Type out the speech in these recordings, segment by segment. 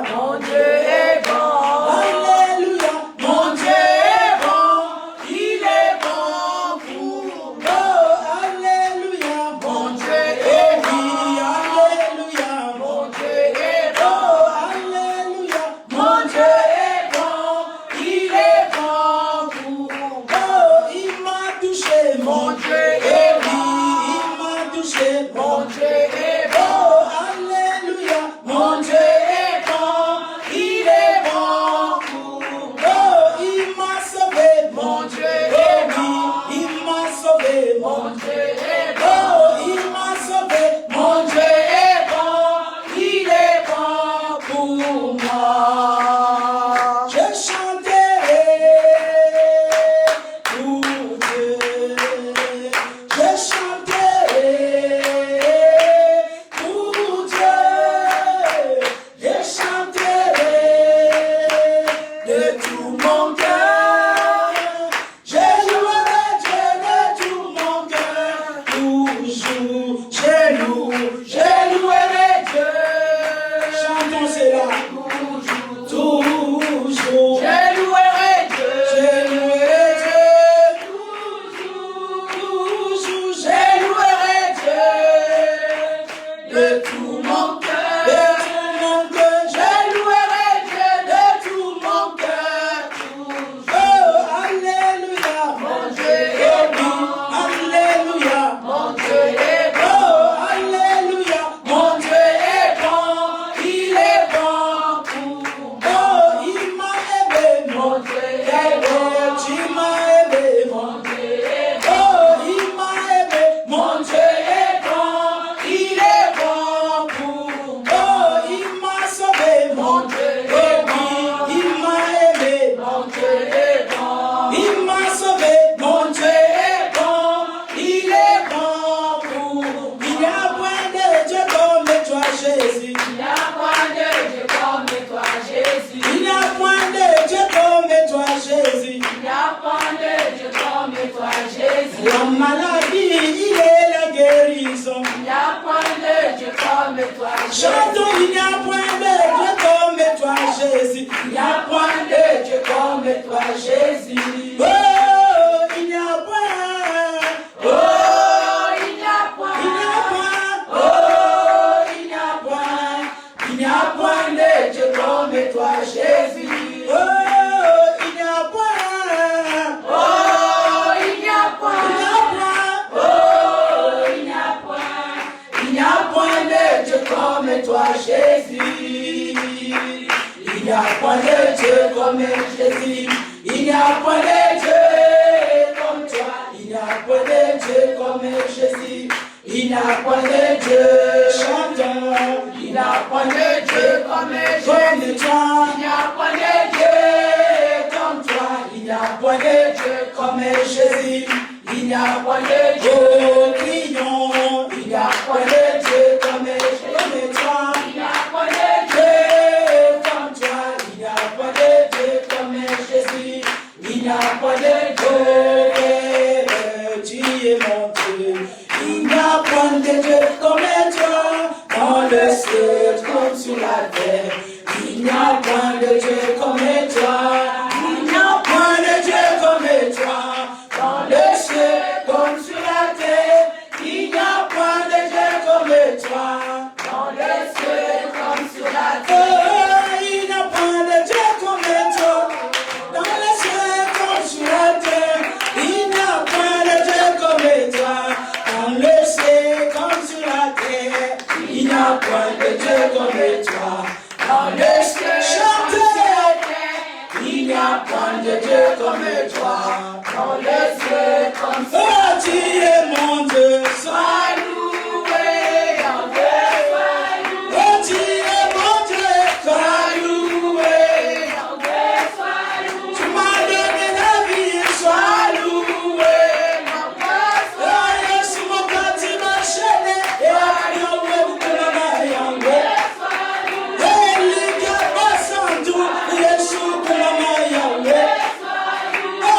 mon Dieu est bon. Alléluia, Mon Dieu est bon, il est bon pour moi. oh, Alléluia, Mon Dieu oh est oui, bon, Alléluia, mon Dieu est oh, bon. Alléluia, Mon Dieu est bon, il est bon pour moi. oh, il m'a touché, Mon Dieu et est oui, bon, il m'a touché, mon Dieu est oh, bon. Alléluia, Mon Dieu est bon, il est bon pour moi. oh, il m'a sauvé, Mon Dieu oh est oui, bon, il m'a sauvé, mon Dieu est oh, bon. il m'a sauvé, Mon Dieu est bon, il est bon pour moi. je chanterai pour Dieu, je chanterai pour Dieu, je chanterai de tout mon cœur, je louerai Dieu de tout mon cœur, toujours, je louerai Dieu, chantons cela, toujours, Je louerai Dieu, je louerai Dieu, toujours, je louerai Dieu de tout mon de cœur. tout mon cœur, Je louerai Dieu de tout mon cœur. oh, Alléluia, Mon Dieu est bon, Alléluia, mon Dieu est bon, oh, Alléluia, mon Dieu est bon, il est bon pour moi. oh, il m'a aimé, Mon Dieu est bon, tu m'as aimé, mon Dieu est bon, oh, il m'a aimé, mon Dieu est bon, il est bon pour moi. oh, il m'a sauvé, Mon Dieu oh, est oui, bon, il m'a aimé, mon Dieu est bon, il m'a sauvé, mon Dieu est bon, il est bon pour moi. il n'y a point de Dieu comme toi, Jésus, Il n'y a point de Dieu comme toi, Jésus. il n'y a point de Dieu comme toi, Jésus, Il n'y a point de Dieu comme toi, Jésus. la maladie, il est la guérison, Il n'y a point de Dieu comme toi, Jésus. chantons, il n'y a point de Dieu comme toi, Jésus, Il n'y a point de Dieu comme toi, Jésus. oh, il n'y a point, Oh, il n'y a point. il n'y a point, Oh, il n'y a point. il n'y a point Point de Dieu comme toi, Jésus. oh, il n'y a point, Oh, il n'y a point. il n'y a point, Oh, il n'y a point. Il n'y a point de Dieu comme toi, Jésus. il n'y a point de Dieu comme Jésus, il n'y a point de Dieu comme toi, il n'y a point de Dieu comme Jésus, il n'y a point de Dieu, chantons, Il n'y a point de Dieu comme Jésus. comme toi, Il n'y a point de Dieu comme toi. il n'y a point de Dieu comme Jésus, Il n'y a point de Dieu. oh, crions, il n'y a point de Dieu comme toi, Il n'y a point de Dieu. Dieu comme toi, il n'y a point de Dieu comme Jésus, il n'y a point de Dieu, tu es mon Dieu, il n'y a point de Dieu comme toi, dans le ciel comme sur la terre, il n'y a point de Dieu comme toi, il n'y a point de Dieu comme toi, dans le ciel comme sur la terre, il n'y a point de Dieu comme toi. Dans le ciel comme sur la terre. Oh, il n'y a point de Dieu comme toi, dans le ciel comme sur la terre. Il n'y a point de Dieu comme toi, dans le ciel comme sur la terre. Il n'y a point de Dieu comme toi, dans le ciel. Chantez! Il n'y a point de Dieu comme toi, Dans le ciel comme sur oh, tu es mon Dieu, sois loué. Yahvé, sois loué. oh, tu es mon Dieu, sois loué. Yahvé, sois loué. Tu m'as donné la vie, sois loué. Yahvé, Oh, Yesu wakati mashene, Yahweh ukulala Yahweh. Elike basandu, Yesu kulala Yahweh. Oh,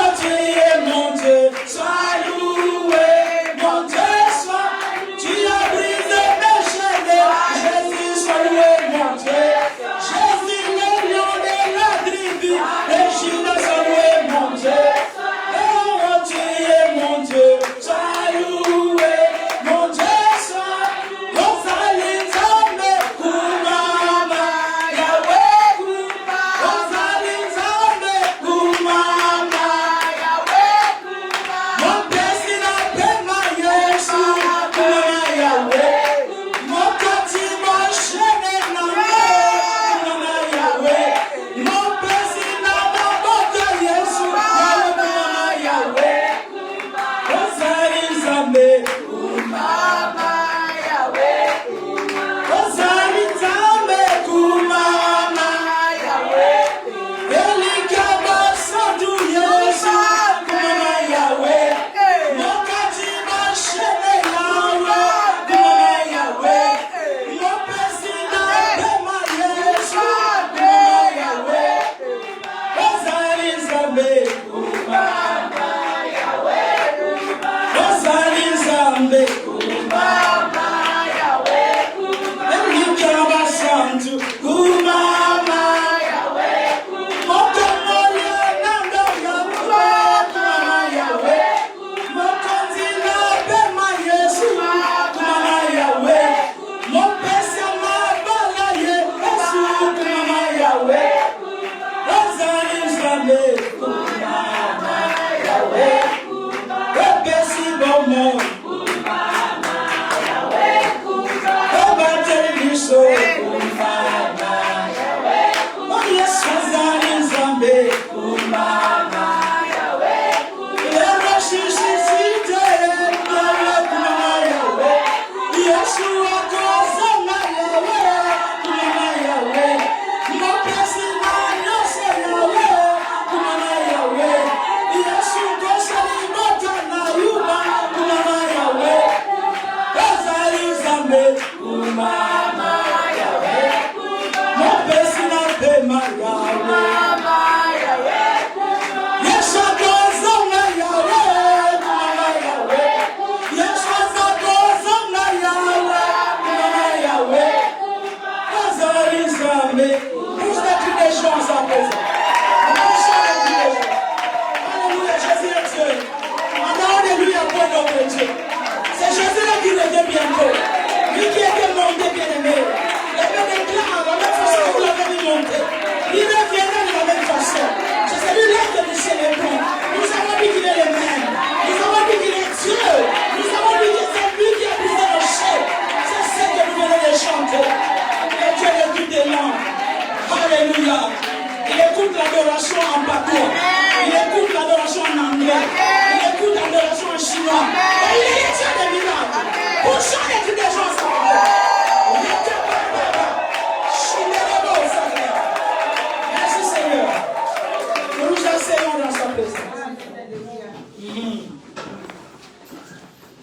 mes armées. Pousse les cris des gens à présent. Pousse les cris des gens. Alléluia, Jésus est Dieu. Alléluia pour notre Dieu. C'est Jésus qui revient bientôt. Lui qui était monté, bien-aimé. Il avait des clans, la même façon que vous l'avez vu monter. Il reviendra de la même façon. C'est celui-là que nous célébrons. Nous avons dit qu'il est le même. Nous avons dit qu'il est Dieu. Nous avons dit que c'est lui qui a brisé nos chaînes. C'est ce que nous venons de chanter. Et Dieu écoute des langues. Alléluia. Il écoute l'adoration en patois. Il écoute l'adoration en anglais. Il écoute l'adoration en chinois. Et il est Dieu des miracles. Pour changer toutes les gens, ça va. Merci Seigneur. Nous nous asseyons dans sa présence. Il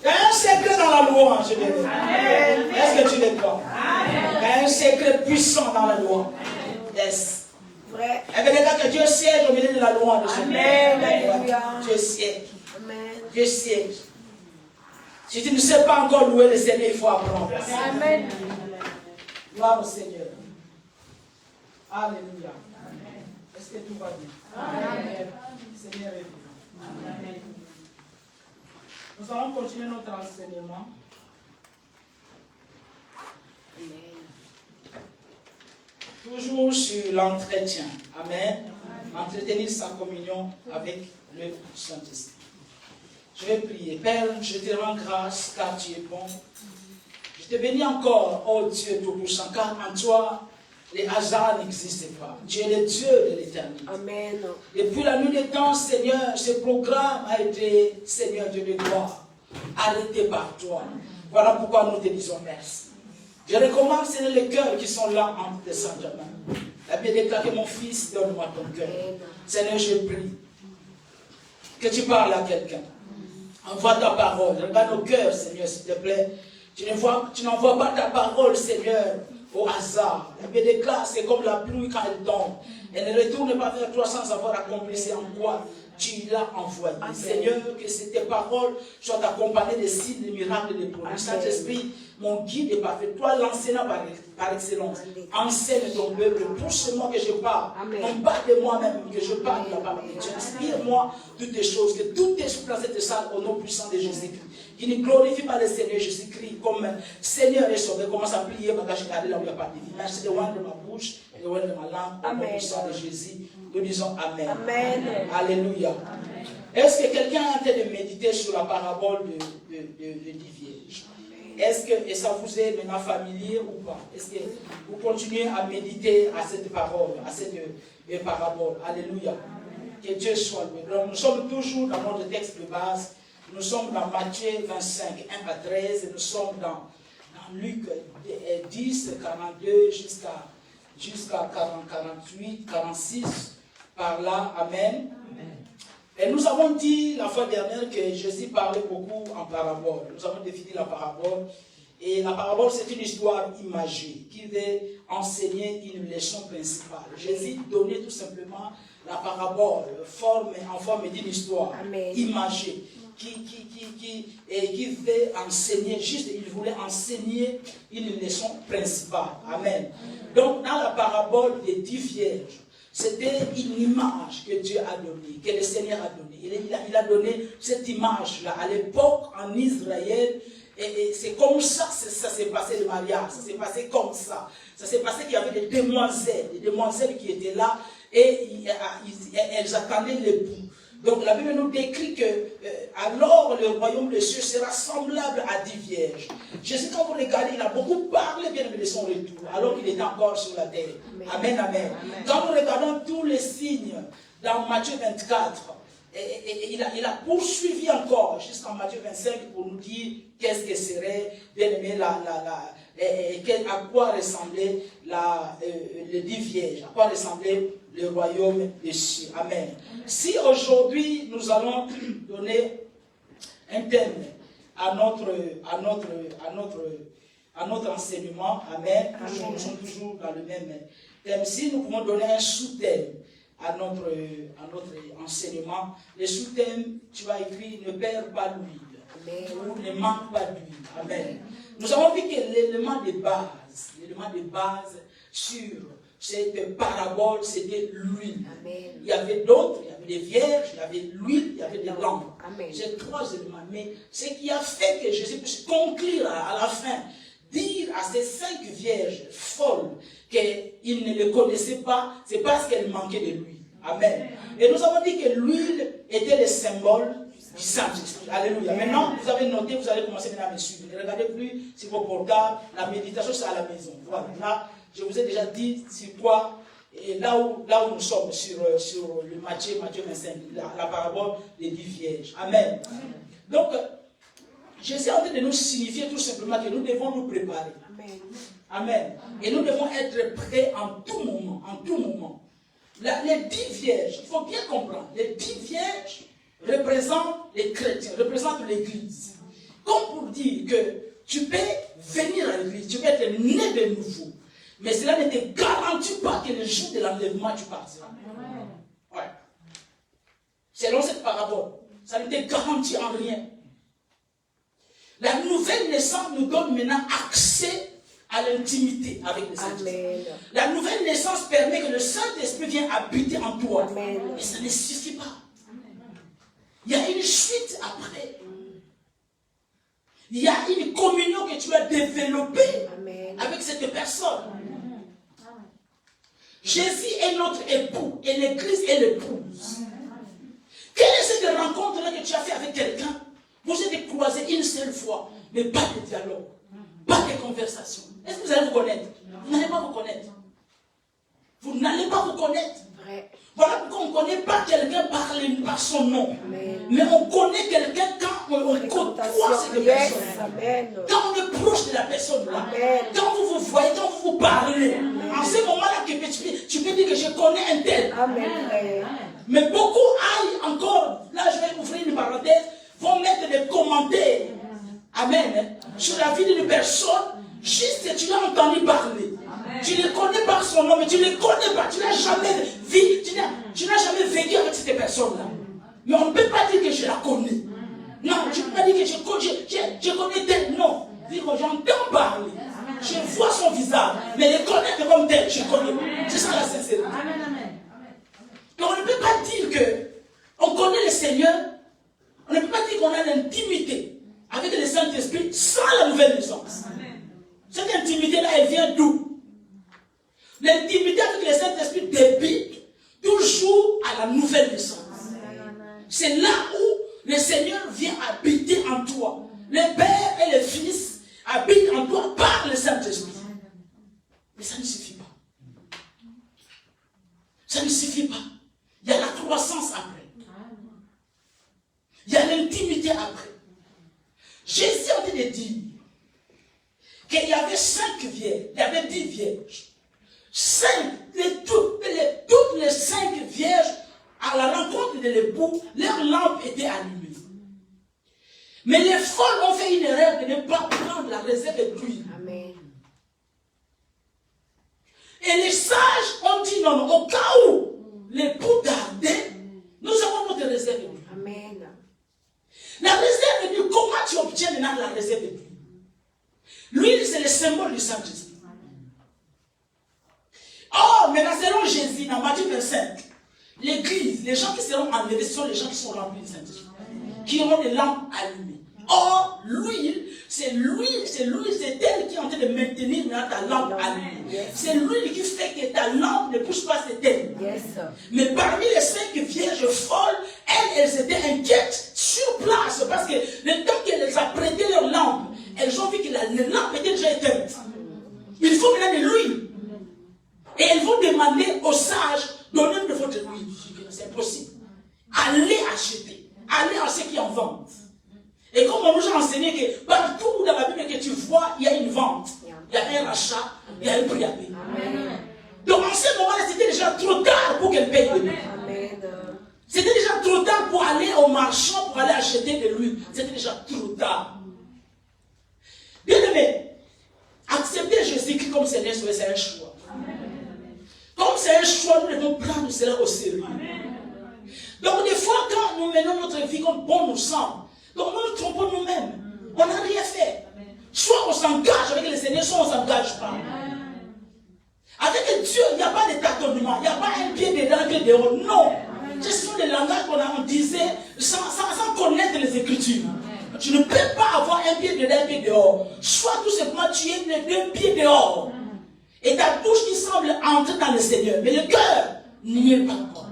y a un secret dans la louange, je l'ai dit. Est-ce que tu l'es pas? Il y a un secret puissant dans la louange. Yes. Vrai. Et bien, regarde que Dieu siège au milieu de la louange de son Amen. Dieu siège. Amen. Dieu siège. Si tu ne sais pas encore louer le Seigneur, il faut apprendre. Amen. Gloire au Seigneur. Alléluia. Est-ce que tout va bien? Amen. Seigneur est vivant. Amen. Nous allons continuer notre enseignement. Toujours sur l'entretien. Amen. Entretenir sa communion avec le Saint-Esprit. Je vais prier. Père, je te rends grâce car tu es bon. Je te bénis encore, oh Dieu Tout-Puissant, car en toi, les hasards n'existent pas. Tu es le Dieu de l'éternité. Amen. Depuis la nuit des temps, Seigneur, ce programme a été, Seigneur Dieu de gloire, arrêté par toi. Voilà pourquoi nous te disons merci. Je recommande, Seigneur, les cœurs qui sont là entre tes saintes mains. La Bible déclare que mon fils, donne-moi ton cœur. Seigneur, je prie que tu parles à quelqu'un. Envoie ta parole. Regarde nos cœurs, Seigneur, s'il te plaît. Tu n'envoies pas ta parole, Seigneur, au hasard. La Bible déclare, c'est comme la pluie quand elle tombe. Elle ne retourne pas vers toi sans avoir accompli c'est en quoi tu l'as envoyé. Amen. Seigneur, que tes paroles soient accompagnées de signes, de miracles, de promesses. Saint-Esprit, mon guide est parfait. Toi, l'enseignant par excellence. Amen. Enseigne ton peuple. Pousse-moi que je parle. Amen. Non pas de moi-même, que je parle de la parole de Dieu. Inspire-moi toutes les choses. Que tout esprit dans cette salle, au nom puissant de Jésus-Christ, qui ne glorifie pas le Seigneur Jésus-Christ comme Seigneur et Sauveur. Commence à prier, bagage garder là où il n'y a pas de vie. Merci de loin de ma bouche et de loin de ma langue. Au nom puissant de Jésus. Nous disons Amen. Amen. Alléluia. Est-ce que quelqu'un est en train de méditer sur la parabole de 10 vierges? Est-ce que ça vous est maintenant familier ou pas? Est-ce que vous continuez à méditer à cette parole, à cette parabole? Alléluia. Que Dieu soit loué. Donc, nous sommes toujours dans notre texte de base. Nous sommes dans Matthieu 25, 1 à 13. Nous sommes dans Luc 10, 42 jusqu'à 48, 46. Par là, Amen. Et nous avons dit la fois dernière que Jésus parlait beaucoup en parabole. Nous avons défini la parabole. Et la parabole, c'est une histoire imagée qui veut enseigner une leçon principale. Jésus donnait tout simplement la parabole en forme d'une histoire imagée qui veut enseigner, juste il voulait enseigner une leçon principale. Amen. Donc, dans la parabole des 10 vierges, c'était une image que Dieu a donnée, que le Seigneur a donnée. Il a donné cette image-là à l'époque en Israël. Et c'est comme ça que ça s'est passé le mariage. Ça s'est passé comme ça. Ça s'est passé qu'il y avait des demoiselles qui étaient là et elles attendaient l'époux. Donc la Bible nous décrit que alors le royaume des cieux sera semblable à 10 vierges. Jésus, quand vous regardez, il a beaucoup parlé bien de son retour, alors qu'il était encore sur la terre. Amen, amen. Quand nous regardons tous les signes dans Matthieu 24, il a poursuivi encore jusqu'en Matthieu 25 pour nous dire qu'est-ce que serait, bien aimé, à quoi ressemblait les 10 vierges, à quoi ressemblait le royaume des cieux. Amen. Si aujourd'hui nous allons donner un thème à notre enseignement, amen, nous sommes toujours dans le même thème. Si nous pouvons donner un sous-thème à notre enseignement, le sous-thème, tu vas écrire ne perds pas l'huile ou ne manque pas d'huile. Amen. Nous avons vu que l'élément de base, sur cette parabole, c'était l'huile. Amen. Il y avait d'autres, il y avait des vierges, il y avait l'huile, il y avait des lampes. Amen. J'ai 3 éléments. Mais ce qui a fait que Jésus puisse conclure à la fin, dire à ces 5 vierges folles qu'ils ne le connaissaient pas, c'est parce qu'elles manquaient de l'huile. Amen. Et nous avons dit que l'huile était le symbole du Saint-Esprit. Alléluia. Maintenant, vous avez noté, vous allez commencer maintenant à me suivre. Ne regardez plus sur vos portables. La méditation, c'est à la maison. Voilà. Là, je vous ai déjà dit sur quoi, et là où nous sommes, sur le Matthieu 25, la parabole des 10 vierges. Amen. Donc, Jésus est en train de nous signifier tout simplement que nous devons nous préparer. Amen. Amen. Et nous devons être prêts en tout moment. En tout moment. Les 10 vierges, il faut bien comprendre, les 10 vierges représentent les chrétiens, représentent l'Église. Comme pour dire que tu peux venir à l'Église, tu peux être né de nouveau, mais cela ne te garantit pas que le jour de l'enlèvement, tu partiras. Ouais. Selon cette parabole, ça ne te garantit en rien. La nouvelle naissance nous donne maintenant accès à l'intimité avec le Saint-Esprit. La nouvelle naissance permet que le Saint-Esprit vienne habiter en toi. Amen. Mais ça ne suffit pas. Il y a une suite après. Il y a une communion que tu as développée avec cette personne. Jésus est notre époux et l'Église est l'épouse. Quelle est cette rencontre-là que tu as fait avec quelqu'un? Vous êtes croisés une seule fois, mais pas de dialogue, pas de conversation. Est-ce que vous allez vous connaître? Vous n'allez pas vous connaître. Vous n'allez pas vous connaître. Voilà pourquoi on ne connaît pas quelqu'un par son nom. Amen. Mais on connaît quelqu'un quand on côtoie cette personne. Amen. Quand on est proche de la personne là. Amen. Quand vous vous voyez, quand vous vous parlez. Amen. En ce moment-là, tu peux dire que je connais un tel. Amen. Mais beaucoup aillent encore, là je vais ouvrir une parenthèse, vont mettre des commentaires. Amen. Sur la vie d'une personne, juste tu l'as entendu parler. Amen. Tu ne connais pas son nom, mais tu ne le connais pas. Tu n'as jamais vu, tu n'as jamais vécu avec cette personne-là. Mais on ne peut pas dire que je la connais. Non, tu ne peux pas dire que je connais tel. Non. Dis que j'entends parler. Je vois son visage. Mais le connaître comme tel, je connais. C'est ça la sincérité. Donc on ne peut pas dire que on connaît le Seigneur. On ne peut pas dire qu'on a l'intimité avec le Saint-Esprit sans la nouvelle naissance. Cette intimité-là, elle vient d'où? L'intimité avec le Saint-Esprit débute toujours à la nouvelle naissance. C'est là où le Seigneur vient habiter en toi. Le Père et le Fils habitent en toi par le Saint-Esprit. Mais ça ne suffit pas. Ça ne suffit pas. Il y a la croissance après. Il y a l'intimité après. Jésus a dit de dire qu'il y avait 5 vierges, il y avait 10 vierges. Toutes les 5 vierges, à la rencontre de l'époux, leurs lampes étaient allumées. Mais les folles ont fait une erreur de ne pas prendre la réserve d'huile. Amen. Et les sages ont dit non, au cas où l'époux tardait, nous avons notre réserve d'huile. Amen. La réserve d'huile, comment tu obtiens maintenant la réserve d'huile? L'huile, c'est le symbole du Saint-Esprit. Or, maintenant, selon Jésus, dans Matthieu 25, l'église, les gens qui seront enlevés, ce sont les gens qui sont remplis du Saint-Esprit, qui auront des lampes allumées. Or, l'huile, c'est elle qui est en train de maintenir ta lampe allumée. Yes. C'est l'huile qui fait que ta lampe ne pousse pas s'éteindre. Yes. Mais parmi les 5 vierges folles, elles étaient inquiètes sur place parce que le temps qu'elles apprêtaient leur lampe, elles ont vu que la lampe était déjà éteinte. Il faut maintenant de l'huile. Et elles vont demander aux sages, donnez-nous de votre huile. C'est impossible. Allez acheter. Allez en ce qui en vente. Et comme on nous a enseigné que partout dans la Bible que tu vois, il y a une vente. Il y a un rachat, il y a un prix à payer. Donc en ce moment-là, c'était déjà trop tard pour qu'elle paye de l'huile. C'était déjà trop tard pour aller au marchand, pour aller acheter de l'huile. C'était déjà trop tard. Bien aimé, accepter Jésus-Christ comme Seigneur, c'est un choix. Comme c'est un choix, nous devons prendre cela au sérieux. Donc des fois, quand nous menons notre vie comme bon nous semble, donc nous nous trompons nous-mêmes. On n'a rien fait. Soit on s'engage avec le Seigneur, soit on ne s'engage pas. Avec Dieu, il n'y a pas de tâtonnement, il n'y a pas un pied dedans, un pied dehors. Non. Ce sont des langages qu'on disait sans connaître les Écritures. Tu ne peux pas avoir un pied dedans, un pied dehors. Soit tout simplement tu es les deux pieds dehors. Et ta bouche qui semble entrer dans le Seigneur. Mais le cœur n'y est pas encore.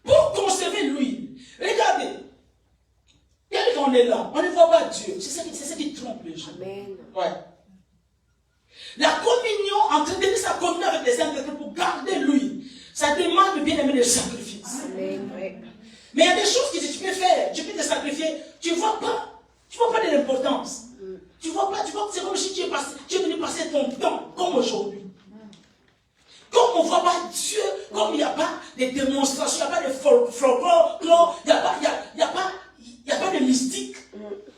Pour conserver l'huile, regardez. Quand on est là, on ne voit pas Dieu. C'est ça qui trompe les gens. Amen. Ouais. La communion, entretenir sa communion avec les Saints-Esprit pour garder l'huile, ça demande bien aimer le sacrifice. Amen. Mais il y a des choses que tu peux faire. Tu peux te sacrifier. Tu ne vois pas de l'importance. Tu vois pas, c'est comme si tu es venu passer ton temps, comme aujourd'hui. Comme on ne voit pas Dieu, comme il n'y a pas de démonstration, il n'y a pas de folklore, il n'y a pas de mystique.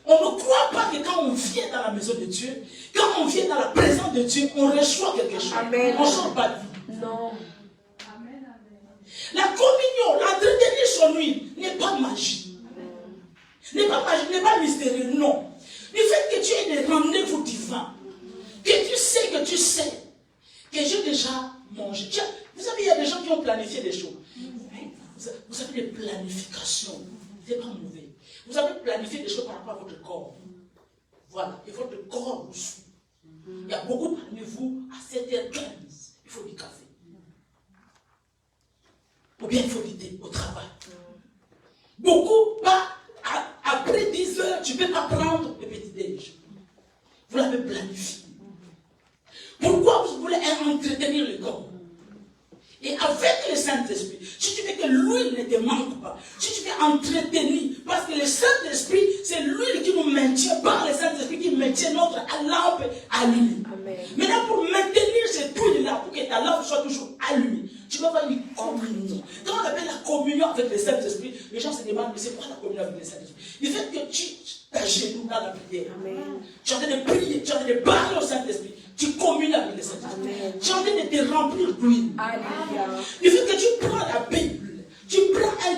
On ne croit pas que quand on vient dans la maison de Dieu, quand on vient dans la présence de Dieu, on reçoit quelque chose. Amen. On ne change pas de vie. Non. La communion, l'entretenir son huile, n'est pas magie. N'est pas mystérieux, non. Le fait que tu aies des rendez-vous divins, que tu sais que j'ai déjà mangé. Tiens, vous savez, il y a des gens qui ont planifié des choses. Vous avez des planifications. Ce n'est pas mauvais. Vous avez planifié des choses par rapport à votre corps. Voilà. Et votre corps vous suit. Il y a beaucoup parmi vous, à 7h15, il faut du café. Ou bien il faut du thé au travail. Beaucoup, pas après 10 heures, tu ne peux pas prendre le petit déj. Vous l'avez planifié. Pourquoi vous voulez entretenir le corps? Et avec le Saint-Esprit, si tu veux que l'huile ne te manque pas, si tu veux entretenir, parce que le Saint-Esprit, c'est l'huile qui nous maintient, par le Saint-Esprit qui maintient notre lampe allumée. Maintenant, pour maintenir cette huile-là, pour que ta lampe soit toujours allumée, tu vas avoir une communion. Quand on appelle la communion avec le Saint-Esprit, les gens se demandent, mais c'est quoi la communion avec le Saint-Esprit? Le fait que tu t'agenouilles dans la prière, tu es en train de prier, tu es en train de parler au Saint-Esprit, tu communies avec le Saint-Esprit. Tu es en train de te remplir d'huile. Le fait que tu prends la Bible, tu prends un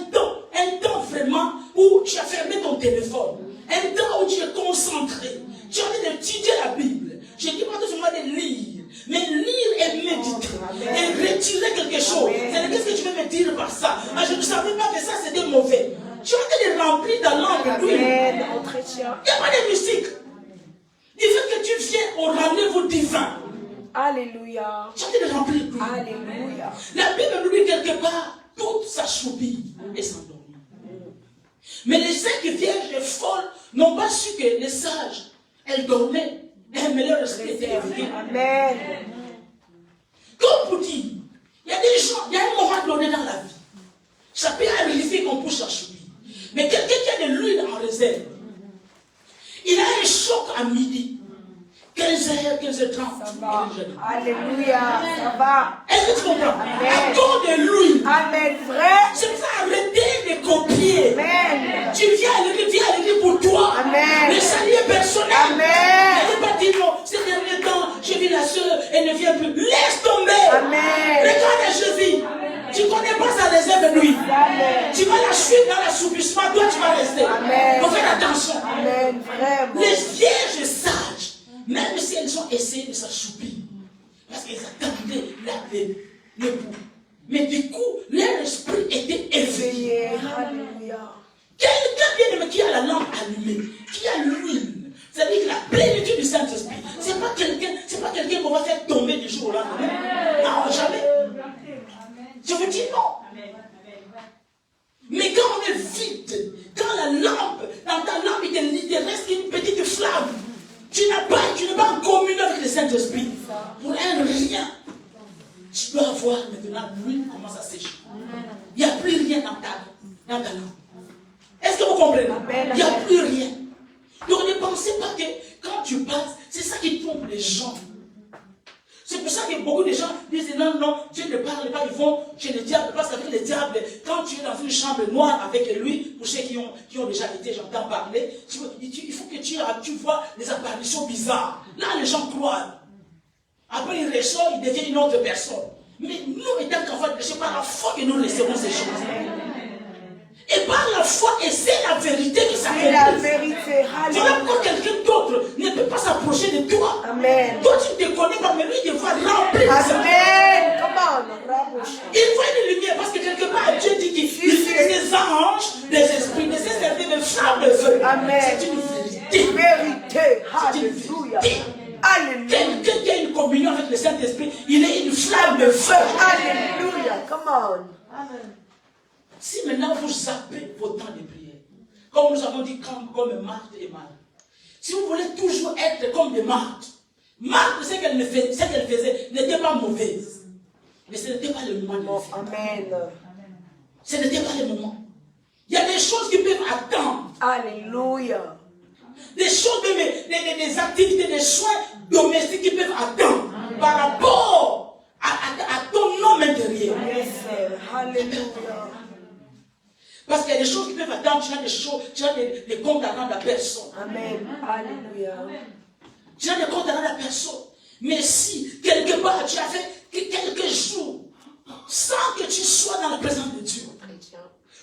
temps vraiment où tu as fermé ton téléphone, un temps où tu es concentré, tu es en train d'étudier la Bible. Je ne dis pas tout simplement de lire, mais lire et méditer, et retirer quelque chose. Qu'est-ce que tu veux me dire par ça? Je ne savais pas que ça c'était mauvais. Tu es en train de remplir ta langue d'huile. Il n'y a pas de mystique. Il fait que tu viens au rendez-vous divin. Alléluia. Tu es en train de remplir d'huile. Alléluia. La Bible nous dit quelque part, toute s'assoupit et s'endormit. Mais les cinq vierges folles n'ont pas su que les sages, elles dormaient. Mais leur esprit était éveillé. Amen. Comme pour dire, il y a des gens, il y a un moment donné dans la vie. Ça peut arriver qu'on puisse s'assoupir. Mais quelqu'un qui a de l'huile en réserve, il a un choc à midi. 15h, 15h30. Ça va. Alléluia. Ça va. Est-ce que tu comprends? Amen. Accorde de l'huile. Amen. Vrai. C'est pour ça, arrêtez de copier. Amen. Tu viens à l'église pour toi. Amen. Le salut est personnel. Amen. Ne pas dire non, ces derniers temps, j'ai vu la soeur, elle ne vient plus. Laisse tomber. Amen. Regarde à Jésus. Tu ne connais pas sa réserve de lui. Amen. Tu vas la suivre dans l'assoupissement, toi tu vas rester. Amen. Il faut faire attention. Amen. Vraiment. Les vierges sages, même si elles ont essayé de s'assoupir, parce qu'elles attendaient l'époux. Mais du coup, leur esprit était éveillé. Alléluia. Quelqu'un bien aimé qui a la lampe allumée, qui a l'huile, c'est-à-dire que la plénitude du Saint-Esprit, c'est pas quelqu'un qu'on va faire tomber du jour au lendemain. Non, jamais. Je vous dis non. Mais quand on est vide, quand la lampe, dans ta lampe, il te reste une petite flamme, tu n'es pas en communion avec le Saint-Esprit. Pour un rien, tu dois avoir maintenant l'huile commence à sécher. Il n'y a plus rien dans ta lampe. Est-ce que vous comprenez? Il n'y a plus rien. Donc ne pensez pas que quand tu passes, c'est ça qui trompe les gens. C'est pour ça que beaucoup de gens disent non, Dieu ne parle pas, ils vont chez le diable, parce qu'avec le diable, quand tu es dans une chambre noire avec lui, pour ceux qui ont déjà été, j'entends parler, il faut que tu vois des apparitions bizarres. Là, les gens croient. Après, il ressort, il devient une autre personne. Mais nous, étant qu'enfants de péché, par la foi que nous recevons ces choses. Et par la foi, et c'est la vérité qui s'accomplit. C'est la vérité. Voilà pourquoi quelqu'un d'autre ne peut pas s'approcher de toi. Amen. Toi, tu ne te connais pas, mais lui, il voit remplir de ça. Amen. Come on. Il voit une lumière, parce que quelque part, Dieu dit qu'il utilise des anges, des esprits, des servir de flammes de feu. Amen. C'est une vérité. Vérité. C'est une Alléluia. vérité. Alléluia. Quelqu'un qui a une communion avec le Saint-Esprit, il est une flamme de feu. Alléluia. Come on. Si maintenant vous zappez vos temps de prière, comme nous avons dit comme Marthe et Marie, si vous voulez toujours être comme des Marthe, Marthe, ce qu'elle faisait n'était pas mauvaise. Mais ce n'était pas le moment de le faire. Amen. Ce n'était pas le moment. Il y a des choses qui peuvent attendre. Alléluia. Des choses, des activités, des soins domestiques qui peuvent attendre par rapport à ton homme intérieur. Yes, sir. Alléluia. Parce qu'il y a des choses qui peuvent attendre, tu as des choses, tu as des comptes à rendre à personne. Amen. Alléluia. Tu as des comptes à rendre à personne. Mais si, quelque part, tu as fait quelques jours, sans que tu sois dans la présence de Dieu,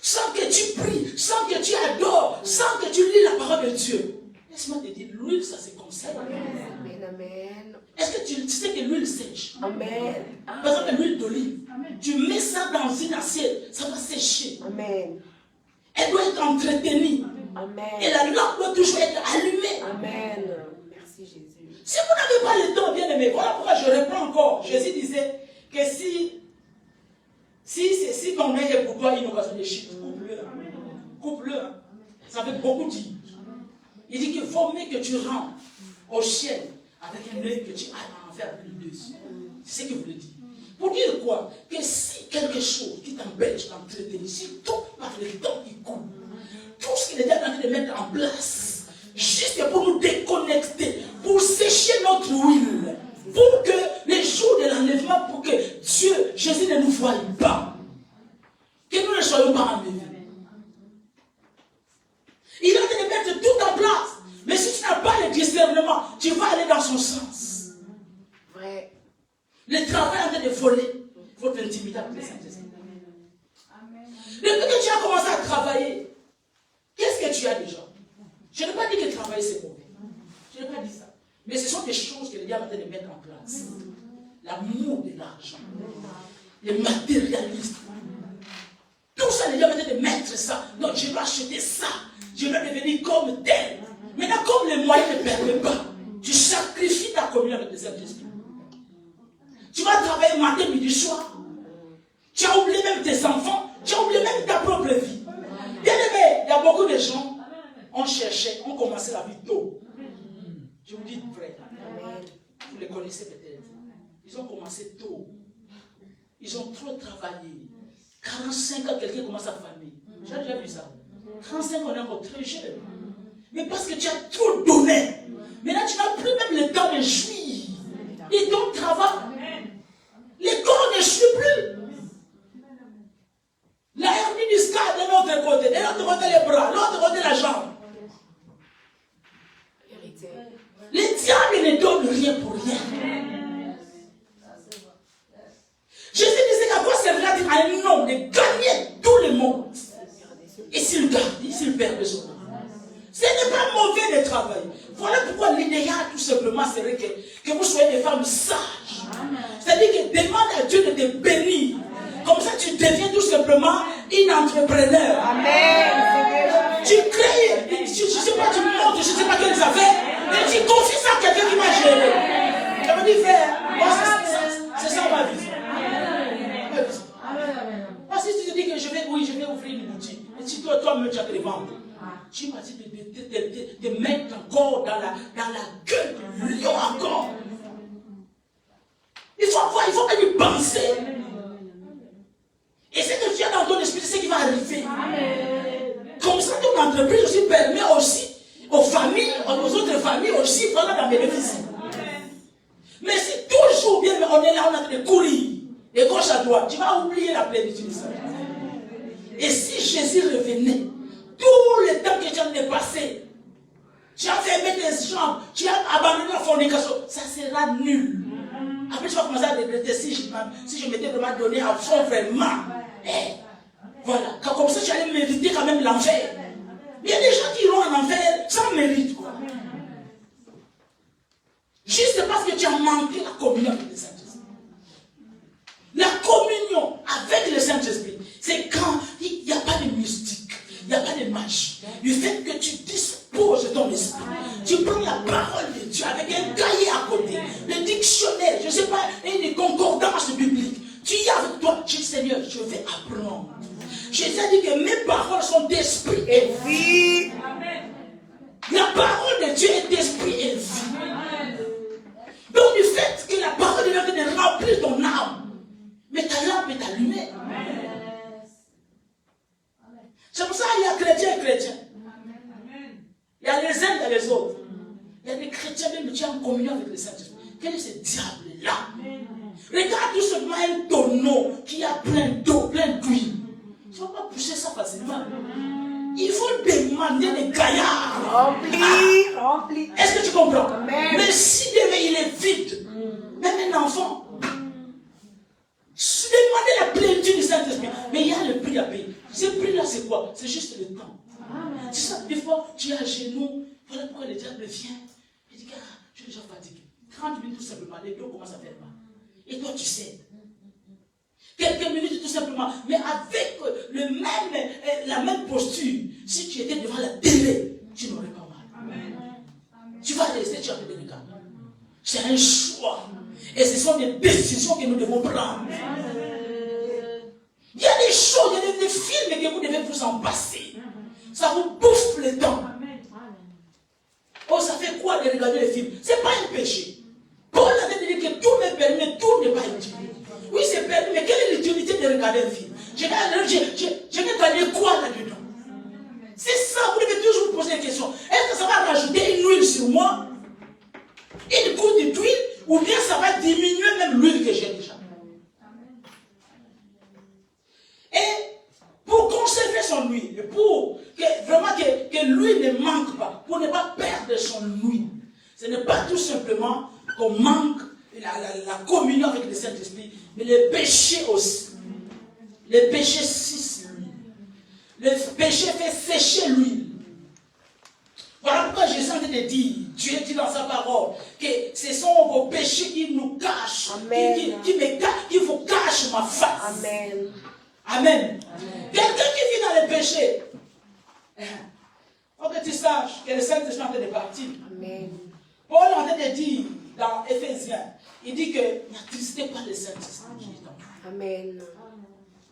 sans que tu pries, sans que tu adores, sans que tu lis la parole de Dieu, laisse-moi te dire, l'huile, ça se conserve. Amen. Amen. Est-ce que tu sais que l'huile sèche? Amen. Par exemple, l'huile d'olive, tu mets ça dans une assiette, ça va sécher. Amen. Elle doit être entretenue. Amen. Et la lampe doit toujours être allumée. Amen. Merci Jésus. Si vous n'avez pas le temps, bien aimé, voilà pourquoi je reprends encore. Jésus disait que si ton œil est pour toi une occasion de chute, coupe-le. Coupe-le. Ça fait beaucoup dire. Il dit qu'il vaut mieux que tu rentres au ciel avec un œil que tu ailles en faire plus dessus. C'est ce qu'il voulait dire. Pour dire quoi? Que si quelque chose qui t'empêche d'entretenir, si tout par le temps qui court, tout ce qu'il est en train de mettre en place, juste pour nous déconnecter, pour sécher notre huile, pour que les jours de l'enlèvement, pour que Dieu, Jésus ne nous voie pas, que nous ne soyons pas enlevés. Il a de mettre tout en place. Mais si tu n'as pas le discernement, tu vas aller dans son sens. Vrai. Le travail en train de voler votre intimité avec le Saint-Esprit. Depuis que tu as commencé à travailler, qu'est-ce que tu as déjà? Je n'ai pas dit que travailler c'est mauvais. Je n'ai pas dit ça. Mais ce sont des choses que le diable est en train de mettre en place. L'amour de l'argent. Le matérialisme. Tout ça, le diable est en train de mettre ça. Donc je vais acheter ça. Je vais devenir comme tel. Maintenant, comme les moyens ne permettent pas, tu sacrifies ta communion avec le Saint-Esprit. Tu vas travailler matin, midi, soir. Tu as oublié même tes enfants. Tu as oublié même ta propre vie. Bien aimé, il y a beaucoup de gens, on cherchait, on commençait la vie tôt. Je vous dis vrai. Vous les connaissez peut-être. Ils ont commencé tôt. Ils ont trop travaillé. 45 ans, quelqu'un commence à famille. Tu as déjà vu ça? 35 ans, on est encore très jeune. Mais parce que tu as trop donné. Maintenant, tu n'as plus même le temps de jouir. Et ton travail, les corps ne jouent plus. La hernie du scar de l'autre côté, de l'autre côté les bras, de l'autre côté la jambe. Les diables ne donnent rien pour rien. Jésus disait qu'à quoi servira-t-il à un homme de gagner tout le monde et s'il garde, s'il perd son âme? Ce n'est pas mauvais de travailler. Voilà pourquoi l'idéal tout simplement serait que vous soyez des femmes sages. C'est-à-dire que demande à Dieu de te bénir. Comme ça tu deviens tout simplement une entrepreneur. Amen. Tu crées, je ne sais pas, tu montes, je ne sais pas quelles affaires, mais tu confies ça à quelqu'un qui va gérer. Je me dis, frère, moi c'est ça ma vie. Parce que si tu te dis que je vais ouvrir une boutique, et si toi-même tu as des ventes, tu m'as dit de mettre encore dans la gueule du lion encore. Il faut voir, il faut même y penser. Et ce que tu as dans ton esprit, c'est ce qui va arriver. Comme ça, ton entreprise aussi permet aussi aux familles, aux autres familles aussi, voilà d'en bénéficier. Mais si toujours bien, on est là, on a de courir, de gauche à droite, tu vas oublier la plénitude de ça. Et si Jésus revenait, tout le temps que tu as dépassé, tu as fermé tes jambes, tu as abandonné la fornication, ça sera nul. Après, tu vas commencer à regretter si je m'étais vraiment donné à fond vraiment. Voilà. Comme ça, tu allais mériter quand même l'enfer. Il y a des gens qui iront en enfer sans mérite. Quoi. Juste parce que tu as manqué la communion avec le Saint-Esprit. La communion avec le Saint-Esprit, c'est quand il n'y a pas de mystique, il n'y a pas de magie. Du fait que tu disposes de ton esprit, tu prends la parole de Dieu avec un cahier à côté, le dictionnaire, je ne sais pas, une concordance biblique. Tu y es avec toi, tu dis Seigneur, je vais apprendre. Jésus a dit que mes paroles sont d'esprit et vie. La parole de Dieu est d'esprit et vie. Donc du fait que la parole de Dieu est remplie ton âme, mais ta lampe est allumée. C'est pour ça qu'il y a chrétiens et chrétiens. Il y a les uns et les autres. Il y a des chrétiens même qui sont en communion avec le Saint-Esprit. Quel est ce diable-là? Regarde tout simplement un tonneau qui a plein d'eau, plein d'huile. Tu ne vas pas pousser ça facilement. Il faut demander des gaillards. Rempli. Est-ce que tu comprends? Amen. Mais si demain il est vide, même un enfant, demandez la plénitude du Saint-Esprit. Mais il y a le prix à payer. Ce prix-là, c'est quoi? C'est juste le temps. C'est ça, des fois, tu es à genoux. Voilà pourquoi le diable vient. Il dit, je suis déjà fatigué. 30 minutes tout simplement, les dos commencent à faire mal. Et toi, tu sais. Quelques minutes tout simplement, mais avec la même posture, si tu étais devant la télé, tu n'aurais pas mal. Amen. Tu vas rester, tu as des regards. C'est un choix. Et ce sont des décisions que nous devons prendre. Il y a des choses, il y a des films que vous devez vous en passer. Ça vous bouffe le temps. Oh, ça fait quoi de regarder les films? Ce n'est pas un péché. Paul a dit que tout me permet, tout n'est pas utile. Oui, c'est permis, mais quelle est l'utilité de regarder un film? Je vais gagner quoi là-dedans? C'est ça, vous devez toujours vous poser des questions. Est-ce que ça va rajouter une huile sur moi? Une goutte d'huile? Ou bien ça va diminuer même l'huile que j'ai déjà? Et pour conserver son huile, pour que vraiment que l'huile ne manque pas, pour ne pas perdre son huile, ce n'est pas tout simplement qu'on manque la communion avec le Saint-Esprit, mais le péché aussi. Le péché cisse l'huile. Le péché fait sécher l'huile. Voilà pourquoi Jésus a dit, Dieu dit dans sa parole, que ce sont vos péchés qui nous cachent, qui vous cachent ma face. Amen. Amen. Quelqu'un qui vit dans le péché, il faut que tu saches que le Saint-Esprit est en train de partir. Amen. Paul est en train de dire dans Éphésiens, il dit que n'attristez pas le Saint-Esprit. Amen.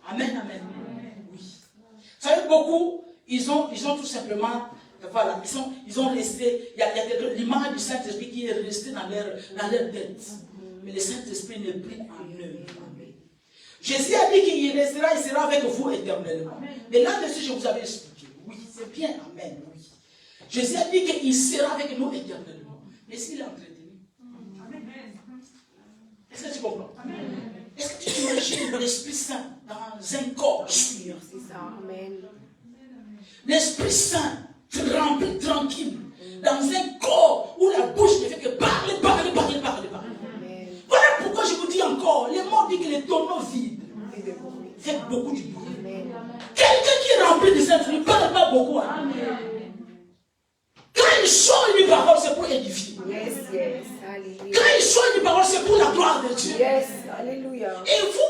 Amen, amen. Oui. Vous savez, beaucoup, ils ont tout simplement, voilà, ils ont resté, il y a l'image du Saint-Esprit qui est restée dans leur tête. Mais le Saint-Esprit n'est plus en eux. Jésus a dit qu'il restera, il sera avec vous éternellement. Mais là-dessus, je vous avais expliqué. Oui, c'est bien, amen, oui. Jésus a dit qu'il sera avec nous éternellement. Mais s'il est entretenu. Est-ce que tu comprends? Est-ce que tu imagines l'Esprit Saint dans un corps sûr? C'est ça, amen. L'Esprit Saint rempli, tranquille, dans un corps où la bouche ne fait que parler. Amen. Voilà pourquoi je vous dis encore, les mots disent que les tonneaux vides fait beaucoup du bruit. Amen. Quelqu'un qui est rempli de Saint-Esprit ne parle pas beaucoup. Hein? Quand il sort une parole, c'est pour édifier. Yes, yes. Alléluia. Quand il sort une parole, c'est pour la gloire de Dieu. Yes, alléluia. Et vous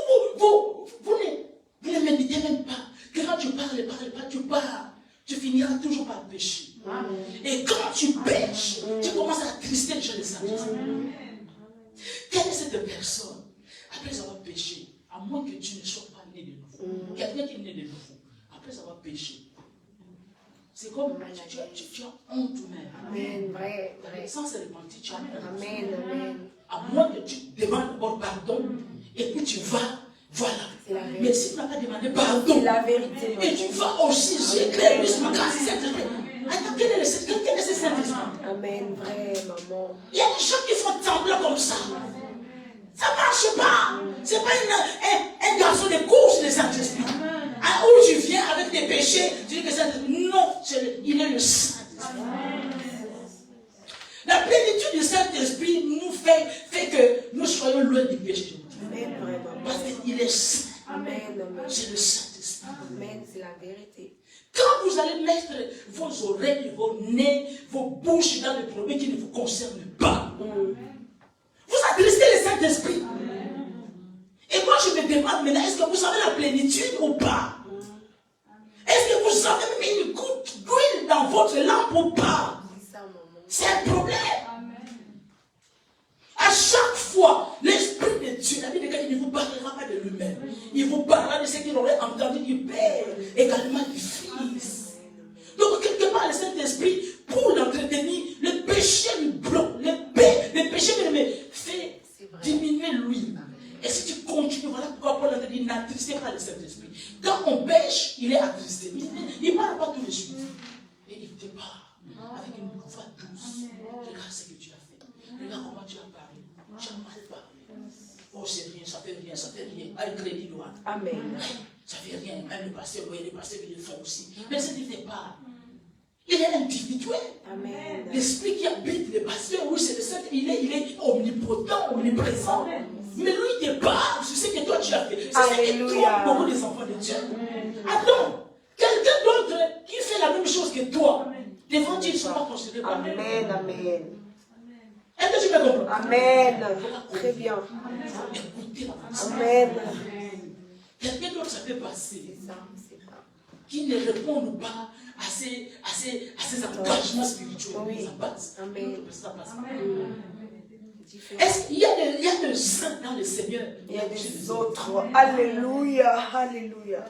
ne méditez même pas. Que quand tu parles, tu finiras toujours par pécher. Et quand tu pêches, tu commences à attrister les gens de Saint-Esprit. Quelle est cette personne? Après avoir péché, à moins que tu ne sois pas né de nouveau. Quelqu'un qui est né de nouveau, après avoir péché, c'est comme tu as honte même. Amen, vrai. Sans se repentir, tu as honte. Amen, amen. À moins que tu demandes d'abord pardon, et puis tu vas, voilà. Mais si tu n'as pas demandé pardon, C'est la vérité. et tu vas aussi, j'éclaire juste ma grâce, Saint-Esprit. Attends, quel est ce Saint-Esprit? Amen, vrai, maman. Il y a des gens qui font semblant comme ça. Ça ne marche pas. Ce n'est pas un garçon de course de Saint-Esprit. Où tu viens avec tes péchés, tu dis que Saint-Esprit. Non, il est le Saint-Esprit. La plénitude du Saint-Esprit nous fait que nous soyons loin du péché. Amen, vrai, maman. Parce qu'il est saint. Amen, amen. C'est le Saint-Esprit. Amen, c'est la vérité. Quand vous allez mettre vos oreilles, vos nez, vos bouches dans des problèmes qui ne vous concernent pas, vous attristez le Saint-Esprit. Et moi je me demande maintenant, est-ce que vous avez la plénitude ou pas? Est-ce que vous avez même une goutte d'huile dans votre lampe ou pas? C'est un problème. À chaque fois, l'Esprit de Dieu, la Bible dit qu'il ne vous parlera pas de lui-même. Il vous parlera de ce qu'il aurait entendu du Père, également du Fils. Donc, quelque part, le Saint-Esprit, pour l'entretenir, le péché lui bloque. Le péché me fait diminuer l'huile. Et si tu continues, voilà pourquoi Paul a dit n'attristez pas le Saint-Esprit. Quand on pêche, il est attristé. Il ne parle pas tout de suite. Et il te parle avec une voix douce. Regarde ce que tu as fait. Regarde comment tu as parlé. Tu as mal parlé. Oh, c'est rien, ça fait rien, ça fait rien. Un crédit loin. Amen. Ça fait rien. Même le pasteur, les pasteurs qui le font aussi. Mais ce n'est pas. Il est individuel. Amen. L'esprit qui habite le pasteur, oui, c'est le Saint. Il est omnipotent, omniprésent. Mais lui, il te parle. C'est ce que toi tu as fait. C'est ce qui trompe beaucoup des enfants de Dieu. Attends, quelqu'un d'autre qui fait la même chose que toi, devant Dieu, ils ne sont pas considérés par lui. Amen, amen. Est-ce que tu me comprends? Amen. Très bien. Écoutez la Amen. Quelqu'un d'autre, ça peut passer. Qui ne répondent pas à ses engagements spirituels. Oui. Ça passe. Amen. Ça passe. Est-ce qu'il y a des saints dans le Seigneur? Il y a des autres. Alléluia. Alléluia.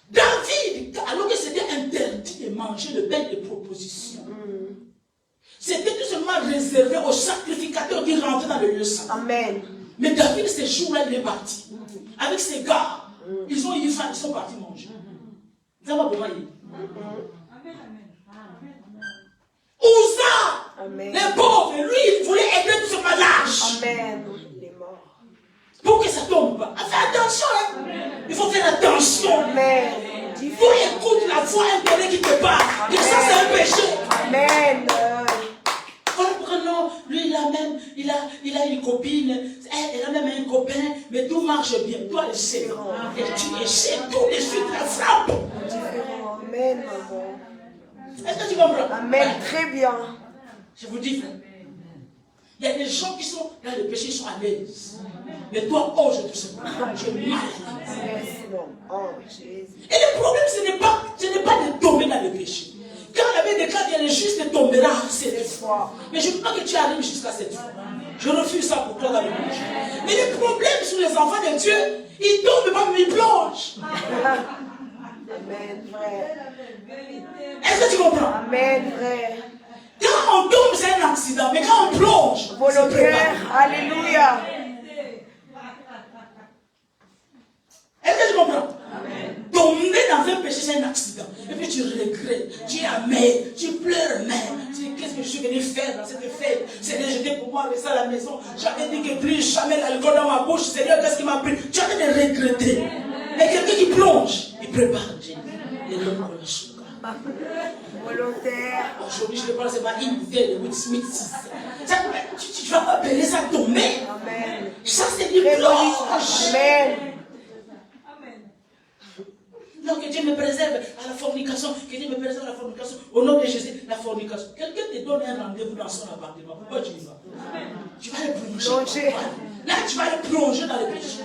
David, alors que c'était interdit de manger le pain de proposition, c'était tout simplement réservé aux sacrificateurs qui rentraient dans le lieu saint. Amen. Mais David, ce jour-là, il est parti. Avec ses gars, ils ont eu faim, ils sont partis manger. Vous avez compris? Ouza, les pauvres, lui, il voulait aider tout ce malage. Amen. Il est mort. Pour que ça tombe pas. Fais attention, hein. Il faut faire attention. Amen. Il faut écouter la voix intérieure qui te parle. Et ça, c'est un péché. Amen. Voilà pourquoi non, lui, il a une copine, elle a même un copain, mais tout marche bien. Toi, le sais. Et tu essaies tout de suite la frappe. Amen, maman. Est-ce que tu comprends? Amen, très bien. Je vous dis, frère, il y a des gens qui sont dans le péché, ils sont à l'aise. Mais toi, oh, je te sais pas. Tu es mal. Et le problème, ce n'est pas de tomber dans le péché. Quand la Bible déclare qu'il y a le juste tombera cette fois. Mais je ne veux pas que tu arrives jusqu'à cette fois. Je refuse ça pour toi dans le péché. Mais le problème sur les enfants de Dieu, ils tombent pas, mais ils plongent. Amen, frère. Est-ce que tu comprends? Amen, frère. Quand on tombe, c'est un accident. Mais quand on plonge, volontaire. Alléluia. Est-ce que tu comprends? Amen. Tomber dans un péché, c'est un accident. Et puis tu regrettes, tu es amer, tu pleures même. Tu dis, qu'est-ce que je suis venu faire dans cette fête? C'est jeter pour moi, rester à la maison. J'avais dit que plus jamais l'alcool dans ma bouche. Seigneur, qu'est-ce qui m'a pris? Tu as de regretter. Mais quelqu'un qui plonge, il prépare Dieu. Et l'homme qu'on a choisi. Volontaire. Aujourd'hui, je ne parle pas une bouteille de Will Smith 6. Tu vas pas appeler ça tomber. Amen. Ça, c'est du plonge. Amen. Non, que Dieu me préserve à la fornication. Que Dieu me préserve à la fornication. Au nom de Jésus, la fornication. Quelqu'un te donne un rendez-vous dans son appartement. Pourquoi tu y vas? Tu vas le plonger. Là, tu vas le plonger dans le péché.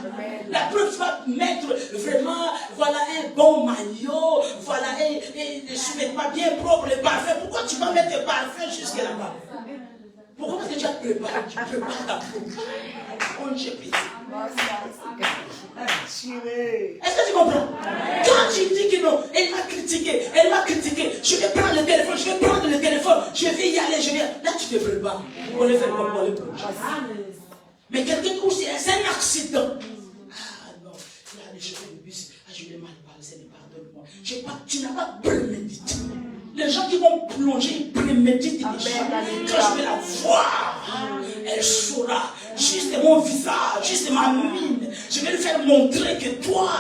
La preuve, tu vas mettre vraiment, voilà, un bon maillot, voilà, un sous-vêtement bien propre, le parfum. Pourquoi tu vas mettre le parfum jusqu'à là-bas? Pourquoi? Parce que tu as préparé, tu prépares ta peau. On j'ai pitié. Est-ce que tu comprends? Quand tu dis que non, elle m'a critiqué, je vais prendre le téléphone, je vais y aller, là tu te prépares. On le fait pas pour le projet. Mais quelqu'un aussi, c'est un accident. Ah non, il a les cheveux de bus, je l'ai mal parlé, Seigneur, pardonne-moi. Tu n'as pas prémédité. Les gens qui vont plonger, ils préméditent les choses. Quand je vais la voir, elle saura. Juste mon visage, juste ma mine. Je vais lui faire montrer que toi,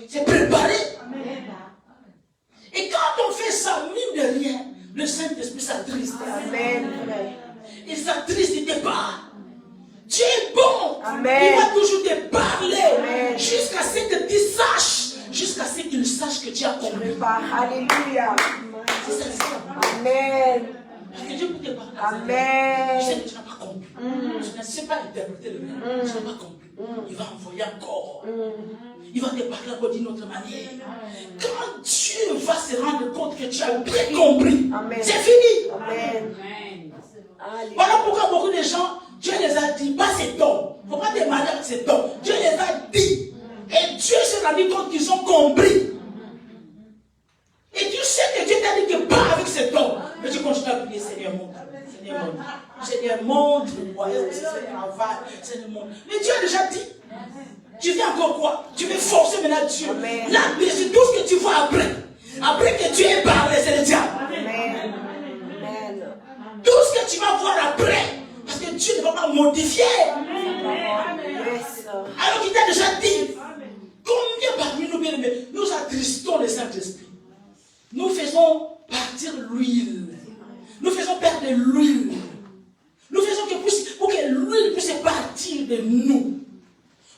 c'est préparé. Et quand on fait ça, mine de rien, le Saint-Esprit s'attriste. Amen. Il s'attriste, il te parle. Tu es bon. Amen. Il va toujours te parler. Jusqu'à ce que tu saches. Jusqu'à ce qu'il sache tu as compris. Alléluia. C'est ça. Amen. Parce que Dieu peut te parler. Amen. Tu sais que tu n'as pas compris. Tu ne sais pas interpréter le rêve. Tu n'as pas compris. Il va envoyer encore. Il va te parler encore d'une autre manière. Quand Dieu va se rendre compte que tu as bien compris, c'est fini. Amen. Voilà pourquoi beaucoup de gens, Dieu les a dit, pas ces dons. Il ne faut pas demander avec ces dons. Dieu les a dit. Et Dieu s'est rendu compte qu'ils ont compris. Et tu sais que Dieu t'a dit que pas avec ces dons. Mais tu continues à prier, Seigneur, montre. Seigneur, montre. Seigneur, montre-moi. Seigneur, montre. Mais Dieu a déjà dit. Tu fais encore quoi? Tu veux forcer maintenant Dieu. Amen. Là, mais c'est tout ce que tu vois après. Après que Dieu ait parlé, c'est le diable. Amen. Amen. Tout ce que tu vas voir après. Parce que Dieu ne va pas modifier. Yes. Alors qu'il t'a déjà dit. Combien parmi nous, bien aimés, nous attristons le Saint-Esprit. Nous faisons partir l'huile. Nous faisons perdre l'huile. Nous faisons pour que l'huile puisse partir de nous.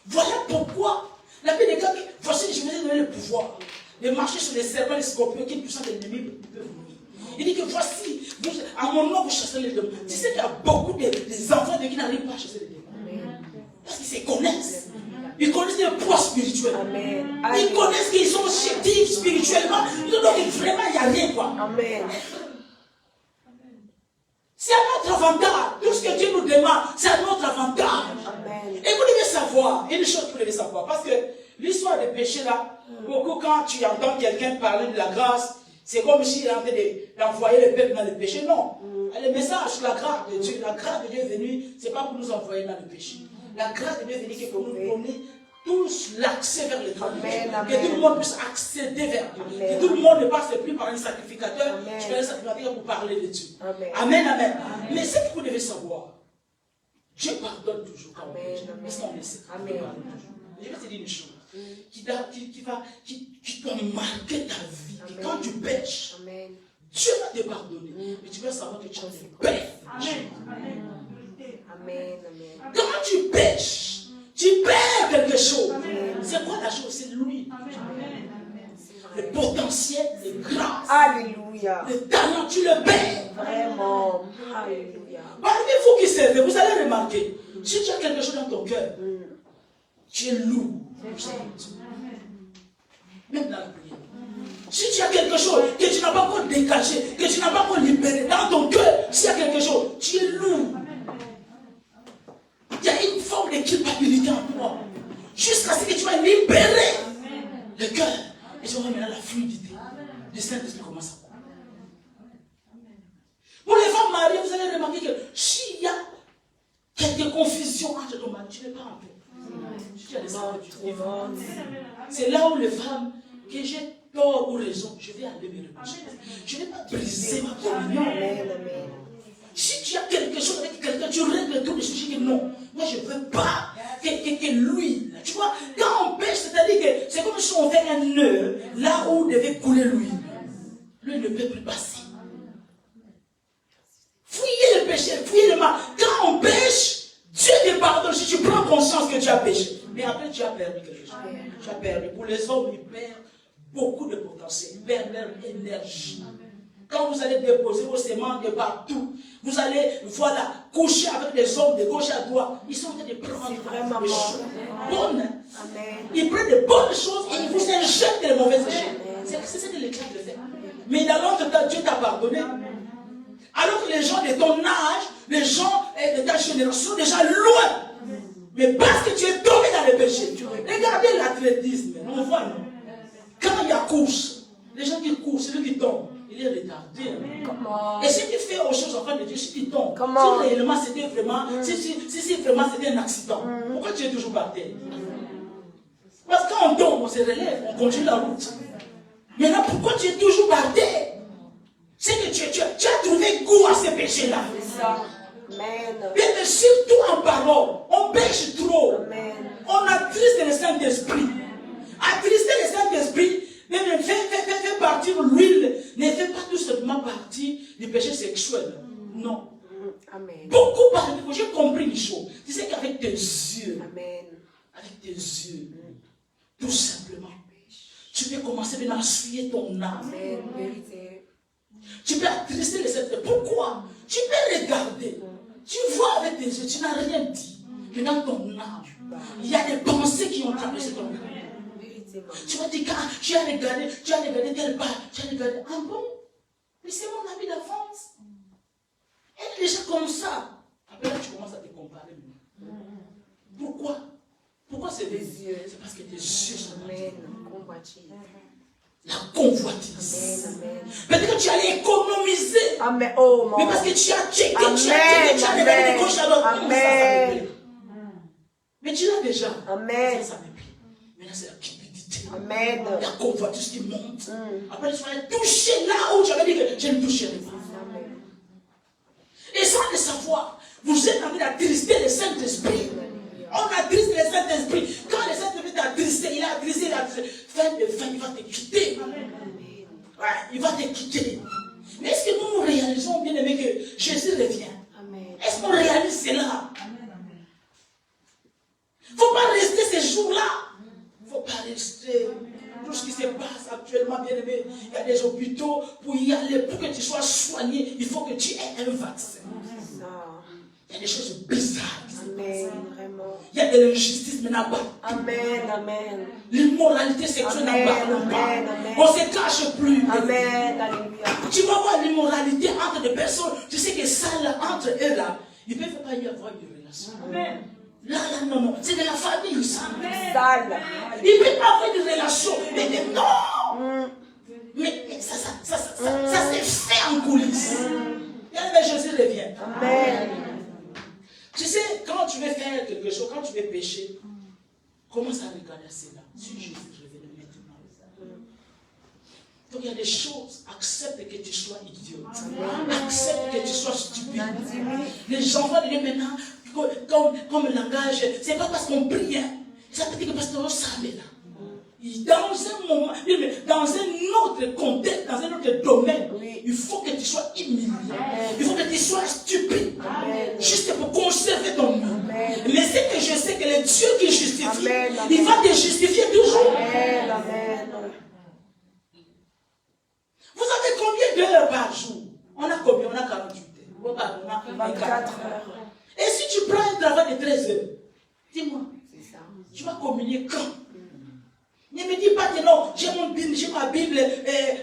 Voilà pourquoi la Bible dit que voici, je vous ai donné le pouvoir de marcher sur les serpents, les scorpions, qui puissent l'ennemi peuvent nous. Il dit que voici, à mon nom, vous chasserez les démons. Tu sais qu'il y a beaucoup des enfants qui n'arrivent pas à chasser les démons. Parce qu'ils se connaissent. Ils connaissent les poids spirituels. Amen. Ils connaissent qu'ils sont chétifs spirituellement. Donc vraiment, il n'y a rien quoi. Amen. C'est à notre avantage. Tout ce que Dieu nous demande, c'est à notre avantage. Amen. Et vous devez savoir, il y a une chose que vous devez savoir. Parce que l'histoire des péchés là, beaucoup quand tu entends quelqu'un parler de la grâce, c'est comme s'il est en train d'envoyer le peuple dans le péché. Non. Le message sur la grâce de Dieu, la grâce de Dieu est venue, ce n'est pas pour nous envoyer dans le péché. La grâce de Dieu est venue pour nous donner tous l'accès vers le trône. Que tout le monde puisse accéder vers Dieu. Que tout le monde ne passe plus par un sacrificateur. Tu fais un sacrificateur pour parler de Dieu. Amen, amen. Mais ce que vous devez savoir, Dieu pardonne toujours quand on pêche. Est-ce qu'on le sait? Je vais te dire une chose qui doit marquer ta vie. Que quand tu pêches, Dieu va te pardonner. Mais tu vas savoir que tu as des paix. Amen. Quand tu pêches, tu perds quelque chose. C'est quoi la chose? C'est l'huile. Le potentiel, les grâces. Alléluia. Le talent, tu le perds. Vraiment. Alléluia. Parmi vous qui servez, vous allez remarquer, si tu as quelque chose dans ton cœur, tu es lourd. Même dans la prière. Si tu as quelque chose que tu n'as pas encore dégagé, que tu n'as pas encore libéré dans ton cœur, s'il y a quelque chose, tu es lourd. Il y a une forme de culpabilité en toi. Jusqu'à ce que tu vas libérer le cœur. Et tu vas voir maintenant la fluidité. Le Saint-Esprit commence à courir. Pour les femmes mariées, vous allez remarquer que s'il y a quelques confusions entre ton mari, tu n'es pas en paix. Tu as des enfants. C'est là où les femmes, que j'ai tort ou raison, je vais aller me reprocher. Je ne vais pas briser ma communion. Si tu as quelque chose avec quelqu'un, tu règles tout le sujet que non. Moi, je ne veux pas que l'huile. Tu vois, quand on pêche, c'est-à-dire que c'est comme si on fait un nœud là où devait couler l'huile. L'huile ne peut plus passer. Fouillez le péché, fouillez le mal. Quand on pêche, Dieu te pardonne si tu prends conscience que tu as péché. Mais après, tu as perdu quelque chose. Tu as perdu. Pour les hommes, ils perdent beaucoup de potentiel. Ils perdent leur énergie. Quand vous allez déposer vos semences de partout, vous allez, voilà, coucher avec les hommes de gauche à droite. Ils sont en train de prendre des choses bonnes. Ils prennent de bonnes choses et ils vous injectent les mauvaises choses. C'est ce que l'Église fait. Mais dans l'autre temps, Dieu t'a pardonné. Alors que les gens de ton âge, les gens de ta génération sont déjà loin. Mais parce que tu es tombé dans le péché. Regardez l'athlétisme. On voit, non? Quand il y a course, les gens qui courent, celui qui tombe, il est retardé. Et si tu fais autre chose en fin de Dieu, si tu tombes, si réellement c'était vraiment, si vraiment c'était un accident, pourquoi tu es toujours par terre? Parce que quand on tombe, on se relève, on continue la route. Maintenant, pourquoi tu es toujours par terre? C'est que tu as trouvé goût à ces péchés-là. C'est ça. Mais surtout en parole, on pêche trop. On attriste le Saint-Esprit. Attrister le Saint-Esprit, même fait partir l'huile, ne fait pas tout simplement partie du péché sexuel. Non. Beaucoup parmi vous, j'ai compris une chose. Tu sais qu'avec tes yeux, avec tes yeux, tout simplement, tu peux commencer maintenant à souiller ton âme. Amen. Vérité. Tu peux attrister les êtres. Pourquoi? Tu peux regarder. Tu vois avec tes yeux, tu n'as rien dit. Mais dans ton âme, il y a des pensées qui ont traversé ton âme. Tu vas dire, quand tu as regardé tel part, tu as regardé, ah bon? Mais c'est mon ami d'enfance. Elle est déjà comme ça. Après là, tu commences à te comparer. Pourquoi? Pourquoi c'est des yeux? C'est parce que tes yeux sont la convoitise. Peut-être que tu allais économiser. Amen. Oh, mais parce que tu as checké, tu as regardé de gauche à droite. Amen. Mais tu l'as déjà. Amen. Ça n'est plus. Maintenant, c'est la cupidité. Amen. La convoitise qui monte. Après, tu vas toucher là où tu avais dit que je ne toucherai pas. Et sans le savoir, vous êtes en train d'attrister le Saint-Esprit. On attriste le Saint-Esprit. Quand le Saint-Esprit t'a attristé, il a attristé, fin de fin, il va te quitter. Ouais, il va te quitter. Mais est-ce que nous réalisons, bien aimé, que Jésus revient? Est-ce qu'on réalise cela? Il ne faut pas rester ces jours-là. Il ne faut pas rester. Tout ce qui se passe actuellement, bien aimé, il y a des hôpitaux pour y aller, pour que tu sois soigné, il faut que tu aies un vaccin. Il y a des choses bizarres. Amen, vraiment. Il y a de l'injustice maintenant bas. Amen, amen. L'immoralité sexuelle là-bas. On ne se cache plus. Amen, alléluia. Tu vas voir l'immoralité entre des personnes. Tu sais que ça, là, entre eux, là, il ne peut pas y avoir de relation. Amen. Là, non. C'est de la famille, ça. Sale. Il ne peut pas avoir de relation. Mais non. Mais ça s'est fait en coulisses. Et Jésus revient. Amen. Tu sais, quand tu veux faire quelque chose, quand tu veux pécher, commence à regarder cela. Si Jésus revenait maintenant. Donc il y a des choses, accepte que tu sois idiot. Accepte que tu sois stupide. Les enfants de Dieu maintenant, comme langage, c'est pas parce qu'on prie. Ça peut dire que parce qu'on savait là. Dans un moment, dans un autre contexte, dans un autre domaine, il faut que tu sois humilié. Il faut que tu sois stupide. Juste pour conserver ton nom. Mais c'est que je sais que le Dieu qui justifie, il va te justifier toujours. Vous avez combien d'heures par jour? On a combien? On a 48 heures. On a 24 heures. Et si tu prends un travail de 13 heures, dis-moi, tu vas communier quand? Ne me dis pas que non, j'ai ma Bible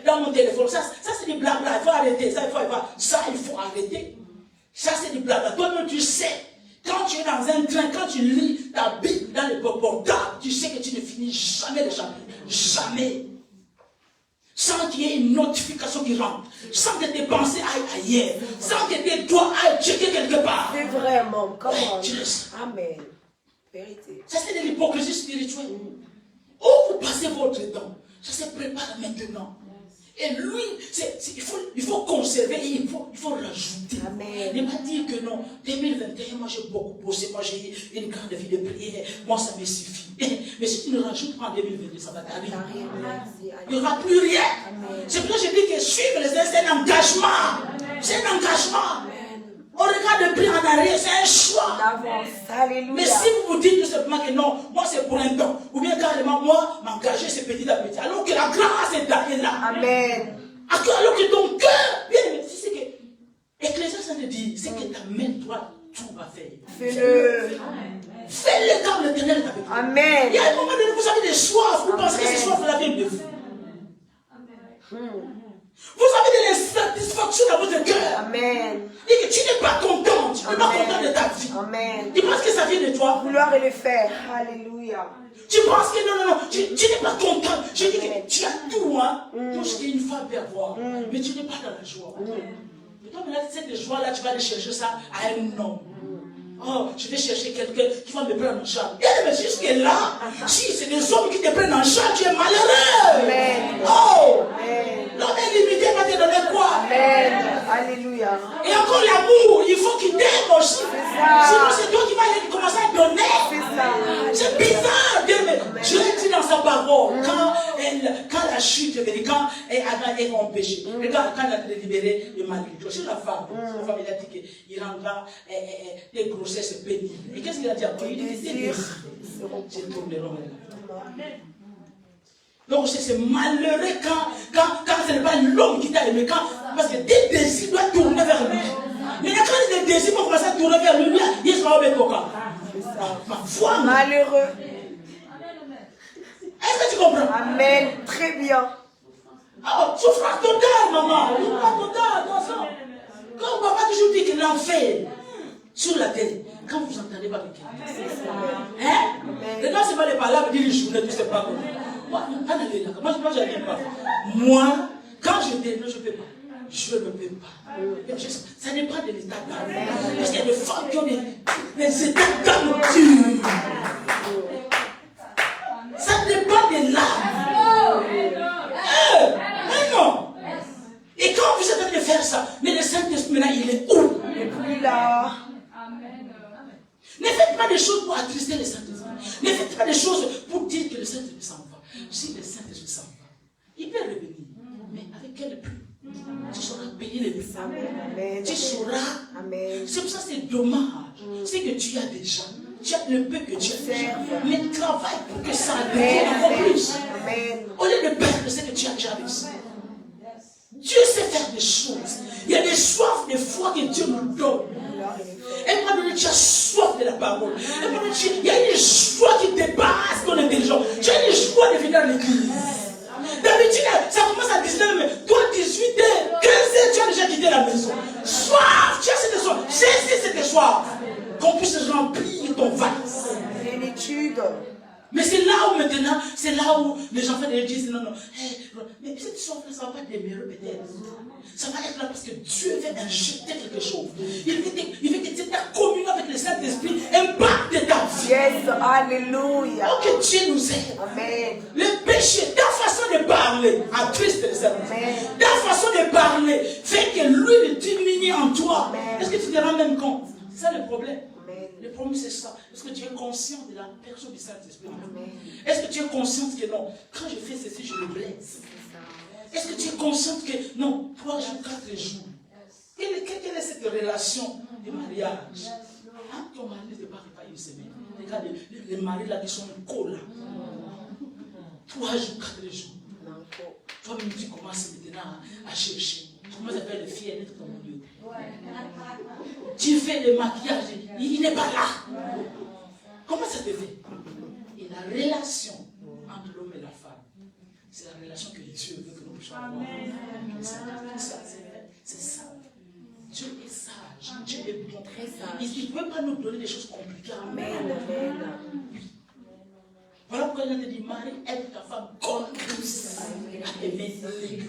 dans mon téléphone. Ça c'est du blabla, il faut arrêter. Ça, il faut arrêter. Ça, c'est du blabla. Toi-même, tu sais, quand tu es dans un train, quand tu lis ta Bible dans le portable, tu sais que tu ne finis jamais le chapitre. Jamais. Sans qu'il y ait une notification qui rentre. Sans que tes pensées aillent ailleurs. Sans que tes doigts aillent checker quelque part. C'est vraiment, comment? Tu le sais. Amen. Vérité. Ça, c'est de l'hypocrisie spirituelle. Où vous passez votre temps, ça se prépare maintenant. Et lui, il faut conserver et il faut rajouter. Amen. Ne pas dire que non, 2021, moi j'ai beaucoup bossé, moi j'ai eu une grande vie de prière, moi ça me suffit. Mais si tu ne rajoutes pas en 2022, ça va t'arriver. Il n'y aura plus rien. C'est pour ça que je dis que suivre les uns, c'est un engagement. C'est un engagement. On regarde le prix en arrière, c'est un choix. Mais si vous vous dites tout simplement que non, moi c'est pour un temps, ou bien carrément moi, m'engager c'est petit à petit, alors que la grâce est là. Amen. Alors que ton cœur, bien aimé, c'est que Ecclésiaste te dit, c'est que ta main droite tout va faire. Fais-le. Fais-le quand l'Éternel est avec toi. Amen. Il y a un moment donné, vous avez des soifs, vous pensez que ces soifs là viennent de vous. Vous avez de l'insatisfaction dans votre cœur. Amen. Et que tu n'es pas content. Tu n'es pas content de ta vie. Amen. Tu penses que ça vient de toi. Vouloir et le faire. Alléluia. Tu penses que non. Tu n'es pas content. Je dis que tu as tout, hein. Tout ce qu'une femme peut avoir. Mais tu n'es pas dans la joie. Mais toi, maintenant, cette joie-là, tu vas aller chercher ça à un homme. Oh, je vais chercher quelqu'un qui va me prendre en charge. Mais jusque-là, si c'est des hommes qui te prennent en charge, tu es malheureux. Amen. Oh! Amen. L'homme est limité, va te donner quoi? Amen. Alléluia. Et encore l'amour, il faut qu'il t'aime aussi. Sinon, c'est toi qui vas commencer à donner. C'est ça. C'est bizarre. Dieu dit dans sa parole, quand la chute est venue, quand Adam est en péché, regarde, quand il a libéré le mari, c'est la femme. La femme, il a dit qu'il rendra des grossesses pénibles. Et qu'est-ce qu'il a dit après? Il dit, c'est tourneront. Donc c'est malheureux quand ce n'est pas l'homme qui t'a aimé, parce que tes désirs doivent tourner vers lui. Mais quand les désirs vont commencer à tourner vers lui, il sera au Bécoca. Ma foi. Malheureux. Est-ce que tu comprends? Amen. Très bien. Ah, souffrance totale, maman. Souffrance totale, attention. Quand papa toujours dit que l'enfer sur la télé, quand vous entendez pas avec elle. Hein? Maintenant, c'est pas les paroles, dire les journées, tu sais pas comment. Moi, je n'arrive pas. Moi, quand je dénonce, je ne peux pas. Je ne peux pas. Ça dépend de l'état d'âme. Parce qu'il y a des femmes qui ont des états d'âme durs. Ça dépend de l'âme. Mais non. Et quand vous êtes en train de faire ça, mais le Saint-Esprit, maintenant, il est où? Il n'est plus là. Ne faites pas des choses pour attrister le Saint-Esprit. Ne faites pas des choses pour dire que le Saint-Esprit s'en va. Si le Saint-Esprit s'en va, il peut revenir. Mais avec quel prix? Tu sauras payer les prix. Tu sauras. C'est pour ça que c'est dommage. C'est que tu as déjà. Tu as le peu que tu as. Mais travaille pour que ça devienne encore plus. Au lieu de perdre ce que tu as déjà réussi. Dieu sait faire des choses. Il y a des soifs de foi que Dieu nous donne. Et moi, tu as soif de la parole. Et moi, il y a une joie qui dépasse ton intelligence. Tu as une joie de venir à l'église. D'habitude, ça commence à 19h, mais toi, 18h, 15h, tu as déjà quitté la maison. Soif, tu as cette soif. Saisis cette soif. Qu'on puisse remplir ton vase. Plénitude. Mais c'est là où maintenant, c'est là où les enfants de Dieu disent non, non. Mais cette soif-là, ça ne va pas demeurer peut-être. Ça va être là parce que Dieu veut injecter quelque chose. Il veut que ta communion avec le Saint-Esprit impacte ta vie. Yes, alléluia. Oh, que Dieu nous aide. Amen. Le péché, ta façon de parler, attriste le Saint-Esprit. Ta façon de parler fait que lui diminue en toi. Est-ce que tu te rends même compte? C'est ça le problème. Le problème c'est ça. Est-ce que tu es conscient de la personne du Saint-Esprit? Est-ce que tu es consciente que non, quand je fais ceci, je le blesse? Est-ce que tu es consciente que non, 3 jours, 4 jours? Quelle est cette relation de mariage? Hein? Ton mari ne te parle pas une semaine. Regarde, les maris là qui sont collants. 3 jours, 4 jours. Toi-même tu commences maintenant à chercher. Tu commences à faire le fier d'être ton Dieu. Tu fais le maquillage, il n'est pas là. Comment ça te fait? Et la relation entre l'homme et la femme, c'est la relation que Dieu veut que nous puissions avoir. C'est ça. Dieu est sage, Dieu est bon. Il ne peut pas nous donner des choses compliquées. Amen. Voilà pourquoi il a dit, Marie, aime ta femme comme Christ a aimé l'Église.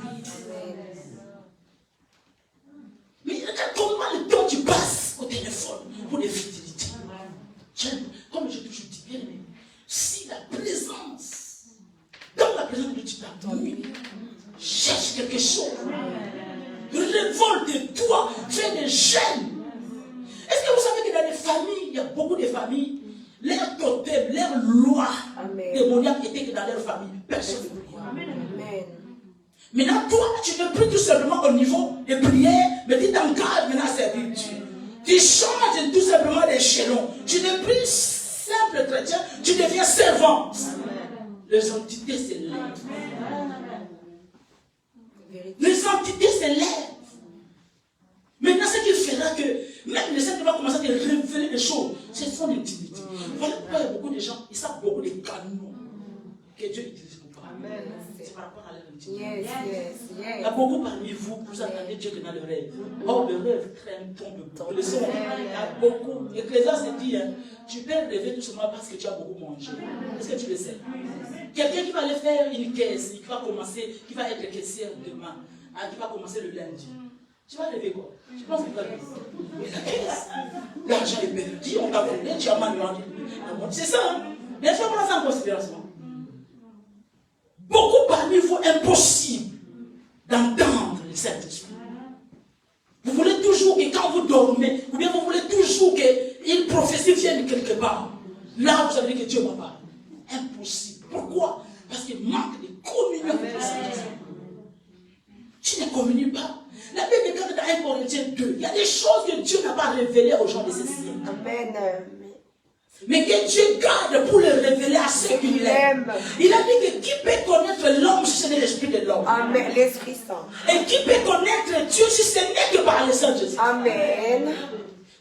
Mais regarde comment le temps tu passes au téléphone pour des futilités. Comme j'ai toujours dit, bien aimé, si la présence, dans la présence de Dieu t'appuie, cherche quelque chose, révolte de toi, fais des gènes. Est-ce que vous savez que dans les familles, il y a beaucoup de familles, leur totem, leur loi démoniaque était que dans leur famille, personne ne prie. Amen. Maintenant, toi, tu ne pries tout simplement au niveau des prières, mais tu t'engages maintenant à servir Dieu. Tu changes tout simplement d'échelon. Tu ne pries simple chrétien, tu deviens servante. Les entités s'élèvent. Les entités s'élèvent. Maintenant, ce qui fera que même le Seigneur va commencer à te révéler des choses. Ce sont des intimités. Voilà pourquoi il y a beaucoup de gens, ils savent beaucoup de canons que Dieu utilise pour parler. C'est par rapport à leur intimité. Il y a beaucoup parmi vous, vous attendez Dieu que dans le rêve. Oh, le rêve traîne, tombe. Le son, il y a beaucoup. Ecclésiaste dit, hein, tu peux rêver tout simplement parce que tu as beaucoup mangé. Est-ce que tu le sais? Quelqu'un qui va aller faire une caisse, qui va commencer, qui va être caissière demain, qui va commencer le lundi. Tu vas rêver quoi? Tu penses que tu vas rêver? La caisse. L'argent est perdu, on t'a volé, tu as mal mangé. C'est ça, hein? Mais il faut prendre ça en considération. Beaucoup parmi vous, impossible d'entendre le Saint-Esprit. Vous voulez toujours que quand vous dormez, ou bien vous voulez toujours qu'une prophétie vienne quelque part. Là, vous savez que Dieu m'a parlé. Impossible. Pourquoi? Parce qu'il manque de communion avec le Saint-Esprit. Tu ne communies pas. La Bible dit dans 1 Corinthiens 2, il y a des choses que Dieu n'a pas révélées aux gens de ce siècle. Amen. Mais que Dieu garde pour le révéler à ceux qui l'aiment. Il a dit que qui peut connaître l'homme si ce n'est l'Esprit de l'homme? Amen. L'Esprit Saint. Et qui peut connaître Dieu si ce n'est que par le Saint-Esprit? Amen.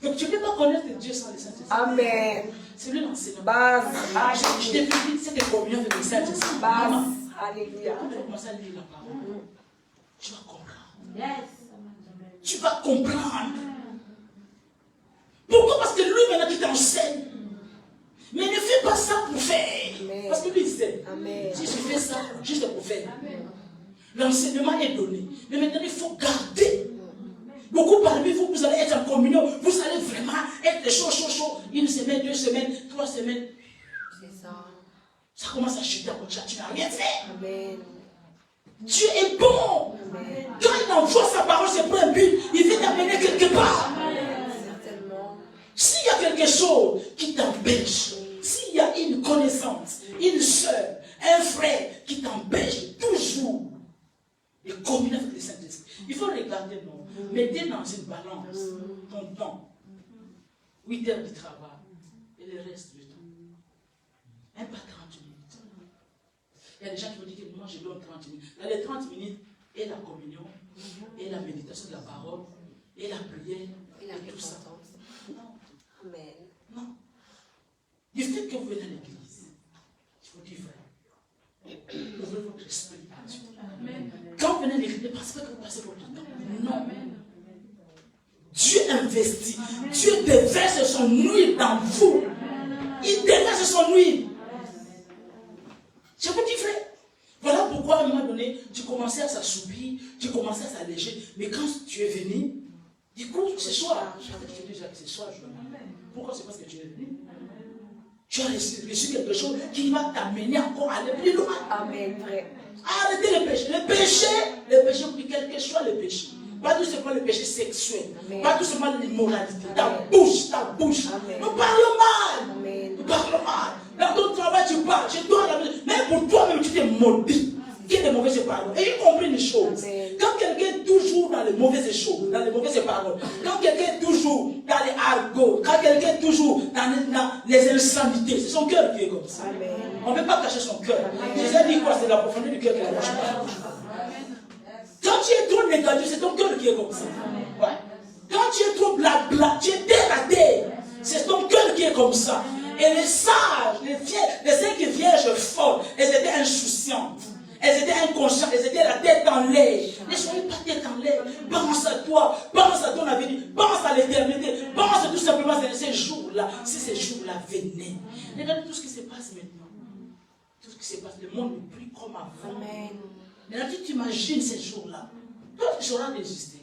Donc tu ne peux pas connaître Dieu sans le Saint-Esprit. Amen. C'est lui l'enseignant. Base. Je t'ai dit, c'est que communion avec le Saint-Esprit. Base. Alléluia. Quand tu vas commencer à lire la parole, tu vas comprendre. Yes. Tu vas comprendre. Pourquoi? Parce que lui maintenant qui t'enseigne. Mais ne fais pas ça pour faire. Amen. Parce que lui il sait. Amen. Si je fais ça juste pour faire. L'enseignement est donné. Mais maintenant il faut garder. Beaucoup parmi vous, vous allez être en communion. Vous allez vraiment être chaud. 1 semaine, 2 semaines, 3 semaines. C'est ça. Ça commence à chuter comme ça. Tu n'as rien fait. Amen. Dieu est bon. Amen. Quand il envoie sa parole, c'est pour un but. Il veut t'amener quelque part. Amen. Certainement. S'il y a quelque chose qui t'empêche, s'il y a une connaissance, une soeur, un frère qui t'empêche toujours de communier avec le Saint-Esprit, il faut regarder, non. Mettez dans une balance ton temps. 8 heures de travail et le reste du temps. Même pas 30 minutes. Il y a des gens qui me disent que moi je donne 30 minutes. Dans les 30 minutes, et la communion, et la méditation de la parole, et la prière, et tout ça. Non. Amen. Non. Du fait que vous venez à l'église, je vous dis vrai, ouvrez votre esprit à Dieu. Quand vous venez à l'église, ne pensez pas que vous passez votre temps. Non. Dieu investit. Dieu déverse son huile dans vous. Il déverse son huile. Je vous dis frère. Voilà pourquoi à un moment donné, tu commençais à s'assoupir, tu commençais à s'alléger. Mais quand tu es venu, du coup, ce soir, je te dis déjà que ce soir, je vais. Pourquoi? C'est parce que tu es venu. Tu as reçu quelque chose qui va t'amener encore à aller plus loin. Amen, vrai. Arrêtez le péché. Le péché, quel que soit le péché. Pas tout simplement le péché sexuel. Amen. Pas tout simplement l'immoralité. Ta bouche. Amen. Nous parlons mal. Amen. Nous parlons mal. Dans ton travail, tu parles. Je dois la maison. Même pour toi-même, tu t'es maudit. Qui est de mauvaises paroles. Et il compris les choses. Amen. Quand quelqu'un est toujours dans les mauvaises choses, dans les mauvaises paroles, quand quelqu'un est toujours dans les argots, quand quelqu'un est toujours dans les insanités, c'est son cœur qui est comme ça. Amen. On ne peut pas cacher son cœur. Jésus dit quoi? C'est la profondeur du cœur qui la cache. Quand tu es trop négatif, c'est ton cœur qui est comme ça. Ouais. Quand tu es trop blabla, tu es terre à terre, c'est ton cœur qui est comme ça. Et les sages, les cinq vierges folles, elles étaient insouciantes. Elles étaient inconscientes, elles étaient la tête en l'air. Ne soyez pas tête en l'air. Pense à toi, pense à ton avenir, pense à l'éternité, pense tout simplement à ces jours-là. Si ces jours-là venaient. Regardez tout ce qui se passe maintenant. Tout ce qui se passe, le monde n'est plus comme avant. Amen. Maintenant, tu t'imagines ces jours-là. Toi, tu sauras résister.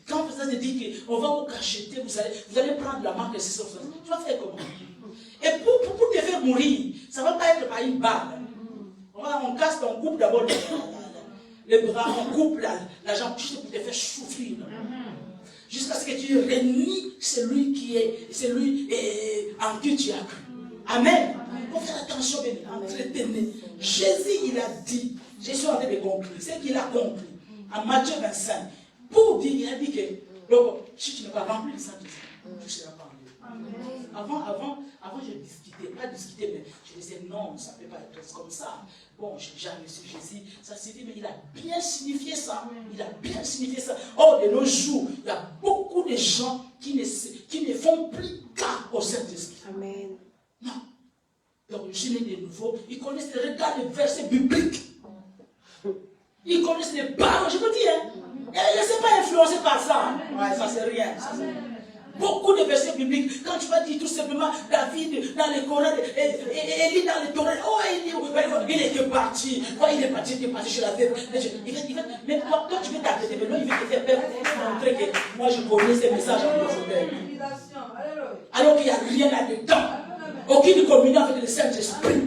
Quand vous allez dire qu'on va vous cacheter, vous allez prendre la marque de ces choses. Tu vas faire comment? Et pour te faire mourir, ça ne va pas être par une balle. On casse, on coupe d'abord les bras, on coupe la jambe, juste pour te faire souffrir. Jusqu'à ce que tu renies celui en qui tu as cru. Amen. Il faut faire attention, entretenez. Jésus, il a dit, Jésus a de conclure, c'est qu'il a compris. En Matthieu 25, pour dire, il a dit que, donc, si tu n'es pas rempli de Saint-Esprit, tu ne seras pas rempli. Avant, je discutais, pas discuter, mais je disais non, ça ne peut pas être comme ça. Bon, j'ai déjà reçu Jésus, ça suffit, mais il a bien signifié ça. Il a bien signifié ça. Or, de nos jours, il y a beaucoup de gens qui ne font plus cas au Saint-Esprit. Amen. Non. Donc, je suis né de nouveau. Ils connaissent les regards, les versets bibliques. Ils connaissent les paroles, je vous dis, hein. Et ne sont pas influencés par ça. Ouais, ça, c'est rien. Ça, beaucoup de versets bibliques, quand tu vas dire tout simplement David dans le Coran, Élie dans le Torah, oh il était parti, il est parti chez la fête. Mais toi tu veux t'arrêter, mais non, il veut te faire peur pour montrer que moi je connais ces messages en profondeur. Alors qu'il n'y a rien là-dedans. Aucune communion avec le Saint-Esprit.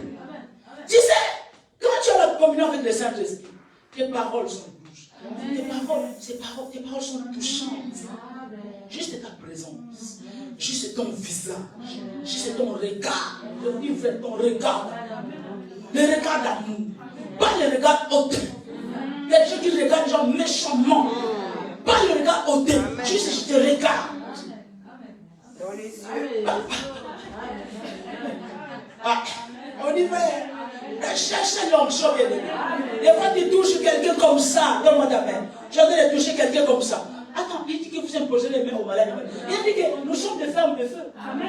Tu sais, quand tu as la communion avec le Saint-Esprit, tes paroles sont douces. Tes paroles sont touchantes. Juste ta présence, juste ton visage, juste ton regard, ton regard, le regard d'amour, pas le regard hautain. Il y a des gens qui regardent les gens méchamment, pas le regard hautain, juste je te regarde. Dans les yeux. Ah, on y va. Cherchez l'onction, bien aimé. Des fois, tu touches quelqu'un comme ça. Donne-moi ta main. J'ai envie de toucher quelqu'un comme ça. Attends, il dit que vous imposez les mains aux malades. Il dit que nous sommes des femmes de feu. Amen.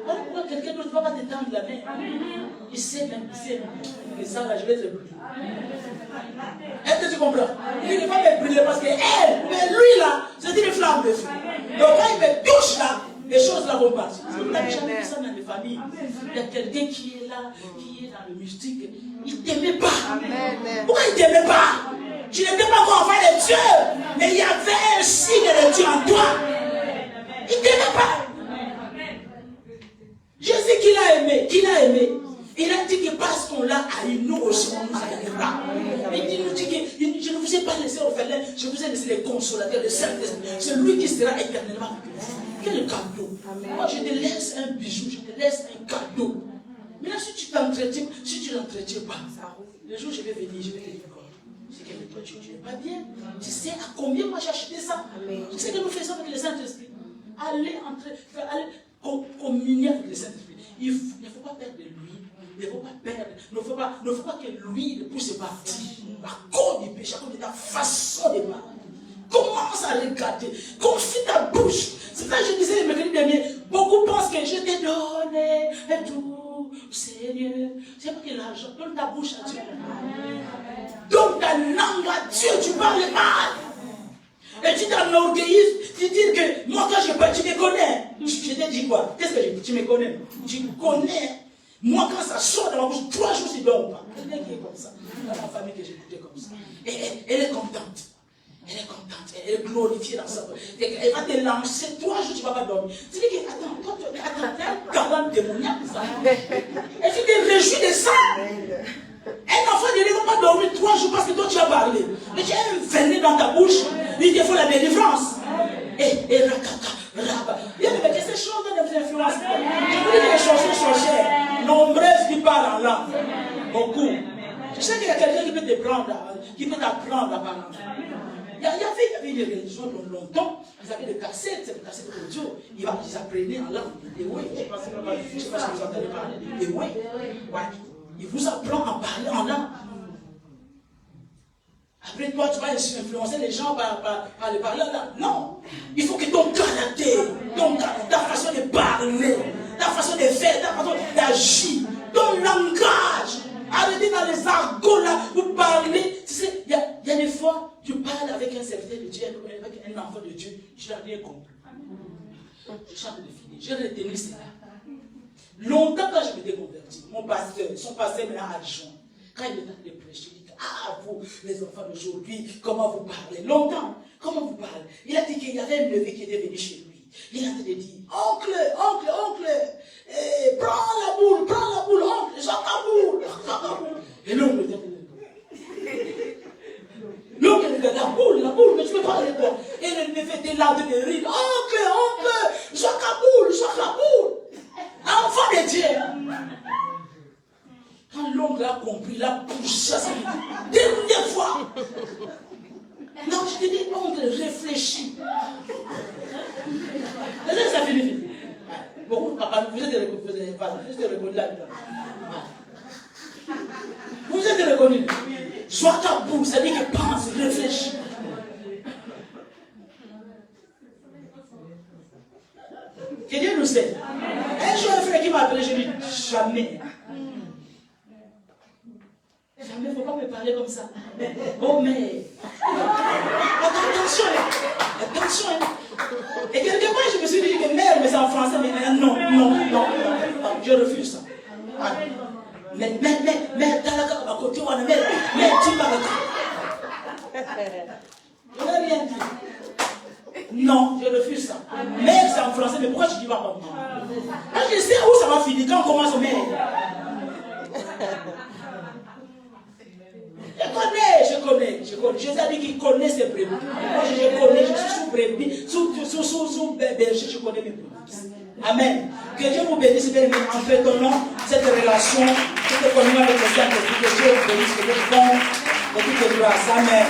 Alors pourquoi quelqu'un d'autre ne va pas t'étendre la main? Il sait même, que ça, là, je vais te brûler. Est-ce que tu comprends? Il dit qu'il ne va pas me brûler parce que elle, mais lui là, c'est une flamme de feu. Donc quand il me touche là, les choses là vont partir. Vous n'avez jamais vu ça dans les familles. Il y a quelqu'un qui est là, qui est dans le mystique. Il ne t'aimait pas. Pourquoi il ne t'aimait pas? Tu n'étais pas encore enfant de Dieu, mais il y avait un signe de Dieu en toi. Il ne t'aimait pas. Jésus qui l'a aimé, il a dit que parce qu'on l'a haï, nous aussi on nous haïra. Il nous dit que je ne vous ai pas laissé orphelin, je vous ai laissé les consolateurs, le Saint-Esprit. C'est lui qui sera éternellement avec vous. Quel cadeau. Moi je te laisse un bijou, je te laisse un cadeau. Mais là si tu t'entretiens, si tu ne l'entretiens pas, le jour où je vais venir, je vais te dire quoi? C'est que toi tu n'es pas bien. Tu sais à combien moi j'ai acheté ça? Tu sais que nous faisons avec le Saint-Esprit. Allez entrer, allez communier avec le Saint-Esprit. Il ne faut pas perdre de lui. Il ne faut pas perdre. Il ne faut pas que lui ne puisse partir. À cause du péché, à cause de ta façon de parler. Commence à regarder. Confie ta bouche. C'est ça que je disais le mercredi dernier. Beaucoup pensent que je t'ai donné tout, Seigneur. C'est pas que l'argent. Donne ta bouche à Dieu. Donne ta langue à Dieu. Tu parles mal. Et tu t'enorgueillis, tu dis que moi quand je parle, tu me connais. Je t'ai dit quoi? Qu'est-ce que je dis? Tu me connais. Tu me connais. Moi quand ça sort dans ma bouche, 3 jours, il dort pas. Quelqu'un qui est comme ça. Dans ma famille que j'ai écouté comme ça. Et elle est contente. Elle est contente. Elle est glorifiée dans sa vie. Elle va te lancer 3 jours, tu ne vas pas dormir. Tu dis que, attends, toi, tu as un talent démoniaque, ça. Et tu te réjouis de ça. Un enfant ne va pas dormir 3 jours parce que toi tu as parlé. Mais tu as un venin dans ta bouche. Il te faut la délivrance. Et rakaka, raba. Bien, mais qu'est-ce que ces choses ne vous influencent pas? Je vous dis que les chansons sorcières, nombreuses qui parlent en langue. Beaucoup. Je sais qu'il y a quelqu'un qui peut te prendre, qui peut t'apprendre à parler. Il y avait une religion longtemps, ils avaient des cassettes audio. Ils apprenaient en langue. Et oui, je ne sais pas si vous entendez parler. Et oui, ouais. Il vous apprend à parler en langue. Après toi, tu vas influencer les gens par le parler en langue. Non. Il faut que ton caractère, ta façon de parler, ta façon de faire, ta façon d'agir, ton langage. Arrêtez dans les argots là, vous parlez. Tu sais, il y a des fois, tu parles avec un serviteur de Dieu, avec un enfant de Dieu, je n'ai rien compris. Je chante de finir. J'ai retenu cela. Longtemps quand je m'étais converti, mon pasteur, son pasteur m'a adjoint. Quand il est en train de prêcher, il dit, ah vous, les enfants d'aujourd'hui, comment vous parlez? Longtemps, comment vous parlez? Il a dit qu'il y avait un neveu qui était venu chez lui. Il a en train de dire, oncle, prends la boule, oncle, sors la boule. Et l'oncle était l'oncle dit, la boule, mais tu peux parler quoi? Et le neveu était là de rire, oncle, sors la boule. Enfant de Dieu. Quand l'oncle a compris, il a poussé ça. Dernière fois. Non, je te dis, oncle, réfléchis. Ça finit. Beaucoup, papa, vous êtes reconnu là-dedans. Vous êtes reconnu. Sois ta boule, ça dit que pense, réfléchis. Que Dieu nous aide. Un jour, un frère qui m'a appelé, je lui ai dit, jamais. Jamais, il ne faut pas me parler comme ça. Oh, mais. Attention. Et quelque part, je me suis dit que mère, mais c'est en français, mais non. Je refuse ça. Mais, à côté, mais, tu m'as je n'ai rien dit. Non, je refuse ça. Mère, c'est en français, mais pourquoi tu dis pas comme moi? Je sais où ça va finir quand on commence au mère. Je connais. Jésus a dit qu'il connaît ses brebis. Moi, je connais, je suis sous brebis, sous berger, je connais mes brebis. Amen. Que Dieu vous bénisse, bien aimé, en faisant cette relation, cette communion avec le Saint-Esprit. Que Dieu vous bénisse, que Dieu vous donne de toute grâce. Amen.